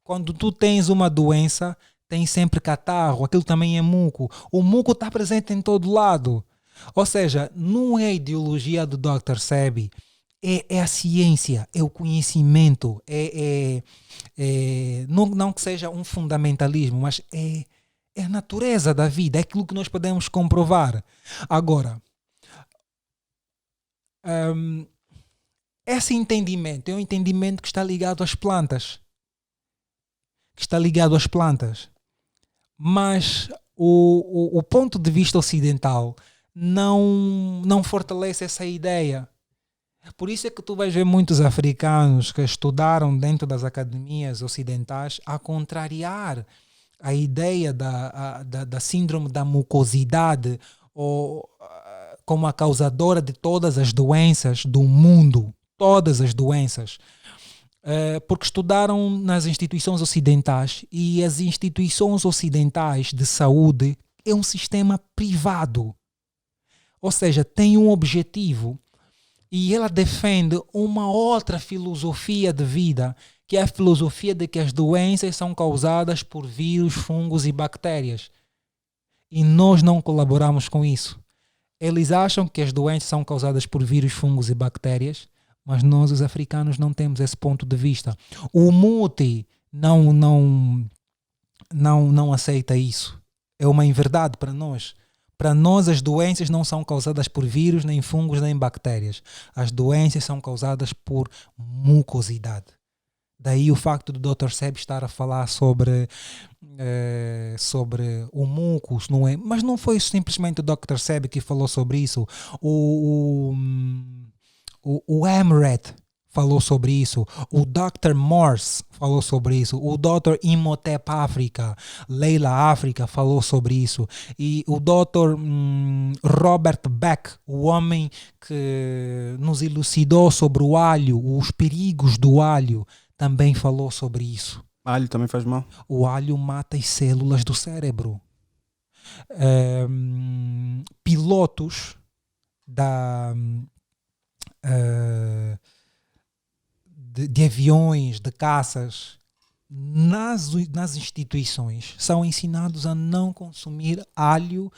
Quando tu tens uma doença, tem sempre catarro, aquilo também é muco. O muco está presente em todo lado. Ou seja, não é a ideologia do Dr. Sebi. É a ciência, é o conhecimento, não que seja um fundamentalismo, mas é a natureza da vida, é aquilo que nós podemos comprovar. Agora, esse entendimento é um entendimento que está ligado às plantas. Mas o ponto de vista ocidental não fortalece essa ideia. Por isso é que tu vais ver muitos africanos que estudaram dentro das academias ocidentais a contrariar a ideia da síndrome da mucosidade ou como a causadora de todas as doenças do mundo, todas as doenças, porque estudaram nas instituições ocidentais, e as instituições ocidentais de saúde é um sistema privado, ou seja, tem um objetivo. E ela defende uma outra filosofia de vida, que é a filosofia de que as doenças são causadas por vírus, fungos e bactérias. E nós não colaboramos com isso. Eles acham que as doenças são causadas por vírus, fungos e bactérias, mas nós, os africanos, não temos esse ponto de vista. O Muti não aceita isso. É uma inverdade para nós. Para nós, as doenças não são causadas por vírus, nem fungos, nem bactérias. As doenças são causadas por mucosidade. Daí o facto do Dr. Sebi estar a falar sobre o mucus, não é? Mas não foi simplesmente o Dr. Sebi que falou sobre isso. O Emret falou sobre isso, o Dr. Morse falou sobre isso, o Dr. Imhotep África, Leila África falou sobre isso, e o Dr. Robert Beck, o homem que nos elucidou sobre o alho, os perigos do alho, também falou sobre isso. Alho também faz mal? O alho mata as células do cérebro. Pilotos de aviões, de caças, nas instituições, são ensinados a não consumir alho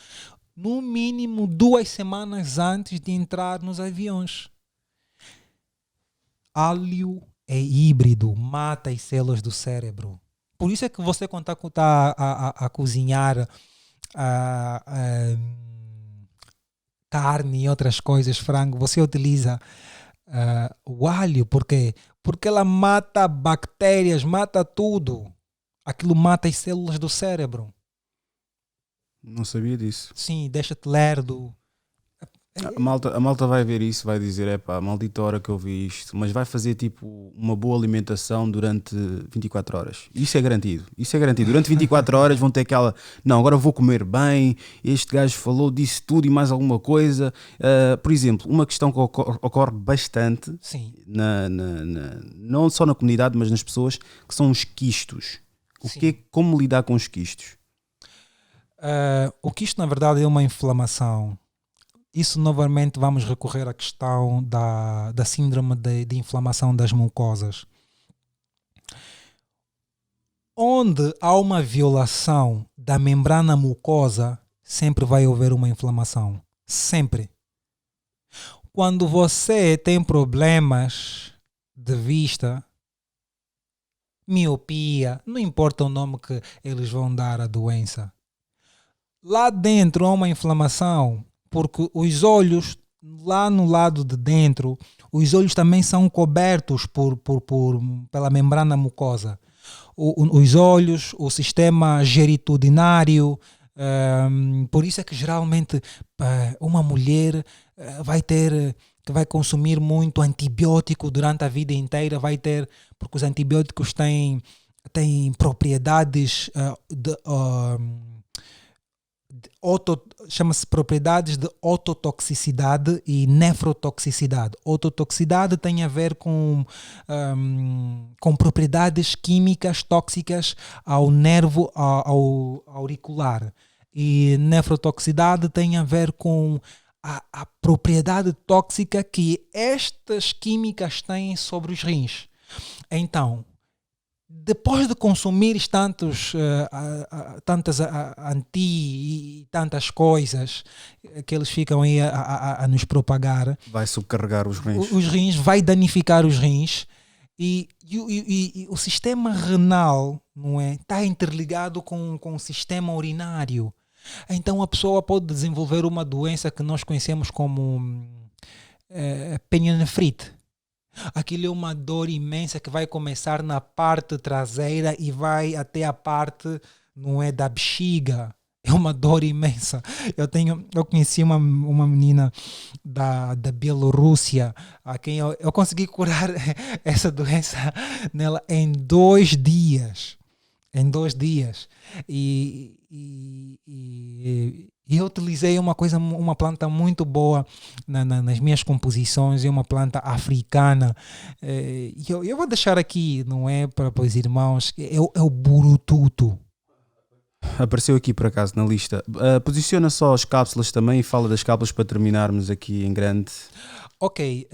no mínimo 2 semanas antes de entrar nos aviões. Alho é híbrido, mata as células do cérebro. Por isso é que você, quando está a cozinhar carne e outras coisas, frango, você utiliza o alho. Por quê? Porque ela mata bactérias, mata tudo. Aquilo mata as células do cérebro. Não sabia disso. Sim, deixa-te lerdo. A malta vai ver isso, vai dizer, epá, maldita hora que eu vi isto, mas vai fazer tipo uma boa alimentação durante 24 horas. Isso é garantido. Isso é garantido. Durante 24 horas vão ter aquela, não, agora vou comer bem, este gajo falou disso tudo e mais alguma coisa. Por exemplo, uma questão que ocorre bastante, Sim. não só na comunidade, mas nas pessoas, que são os quistos. Como lidar com os quistos? O quisto, na verdade, é uma inflamação. Isso, novamente, vamos recorrer à questão da síndrome de inflamação das mucosas. Onde há uma violação da membrana mucosa, sempre vai haver uma inflamação. Sempre. Quando você tem problemas de vista, miopia, não importa o nome que eles vão dar à doença, lá dentro há uma inflamação. Porque os olhos, lá no lado de dentro, os olhos também são cobertos pela membrana mucosa. Os olhos, o sistema geritudinário, por isso é que geralmente uma mulher que vai consumir muito antibiótico durante a vida inteira, vai ter, porque os antibióticos têm propriedades chama-se propriedades de ototoxicidade e nefrotoxicidade. Ototoxicidade tem a ver com propriedades químicas tóxicas ao nervo ao auricular, e nefrotoxicidade tem a ver com a propriedade tóxica que estas químicas têm sobre os rins. Então, depois de consumir tantas e tantas coisas que eles ficam aí a nos propagar, vai subcarregar os rins. Os rins, vai danificar os rins, e o sistema renal, não é, está interligado com o sistema urinário. Então a pessoa pode desenvolver uma doença que nós conhecemos como penianefrite. Aquilo é uma dor imensa que vai começar na parte traseira e vai até a parte, não é, da bexiga. É uma dor imensa. Eu conheci uma menina da Bielorrússia, a quem eu consegui curar essa doença nela em 2 dias. Em 2 dias. E eu utilizei uma planta muito boa nas minhas composições, é uma planta africana. Eu vou deixar aqui, não é, para os irmãos, é o burututu. Apareceu aqui por acaso na lista. Posiciona só as cápsulas também e fala das cápsulas para terminarmos aqui em grande. Ok.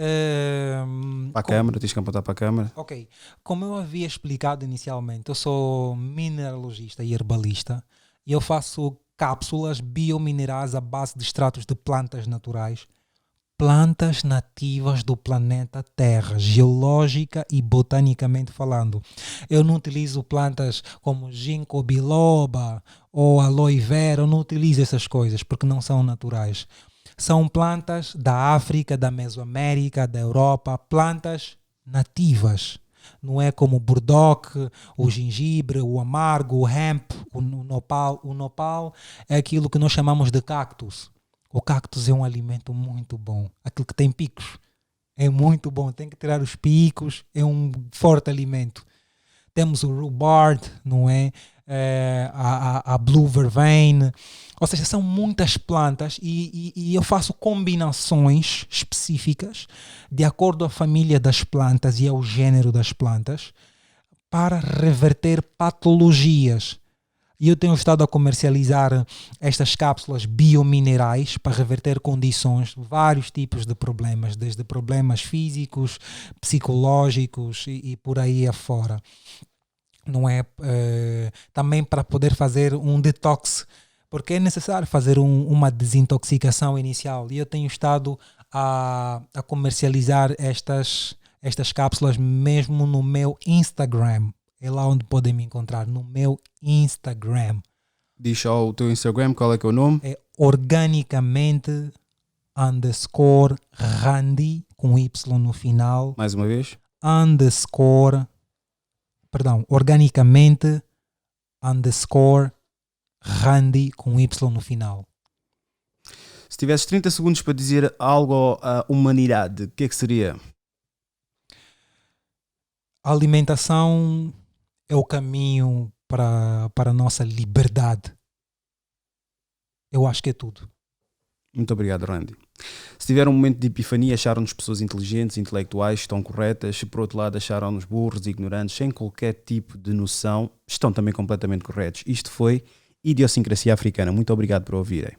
Para a câmara, tens que apontar para a câmara. Ok. Como eu havia explicado inicialmente, eu sou mineralogista e herbalista e eu faço cápsulas biominerais à base de extratos de plantas naturais, plantas nativas do planeta Terra, geológica e botanicamente falando. Eu não utilizo plantas como ginkgo biloba ou aloe vera, eu não utilizo essas coisas porque não são naturais. São plantas da África, da Mesoamérica, da Europa, plantas nativas. Não é como o burdock, o gengibre, o amargo, o hemp, o nopal. O nopal é aquilo que nós chamamos de cactus. O cactus é um alimento muito bom. Aquilo que tem picos é muito bom. Tem que tirar os picos, é um forte alimento. Temos o rhubarb, não é? A blue vervain. Ou seja, são muitas plantas e eu faço combinações específicas de acordo com a família das plantas e ao gênero das plantas para reverter patologias. E eu tenho estado a comercializar estas cápsulas biominerais para reverter condições, vários tipos de problemas, desde problemas físicos, psicológicos e por aí afora. Não é? Também para poder fazer um detox, porque é necessário fazer uma desintoxicação inicial. E eu tenho estado a comercializar estas estas cápsulas mesmo no meu Instagram. É lá onde podem me encontrar, no meu Instagram. Diz só o teu Instagram, qual é que é o nome? É organicamente_Randy com Y no final. Mais uma vez. Organicamente_Randy com Y no final. Se tivesses 30 segundos para dizer algo à humanidade, o que é que seria? A alimentação é o caminho para a nossa liberdade. Eu acho que é tudo. Muito obrigado, Randy. Se tiver um momento de epifania, acharam-nos pessoas inteligentes, intelectuais, estão corretas. Se por outro lado acharam-nos burros, ignorantes, sem qualquer tipo de noção, estão também completamente corretos. Isto foi Idiosincrasia Africana. Muito obrigado por ouvirem.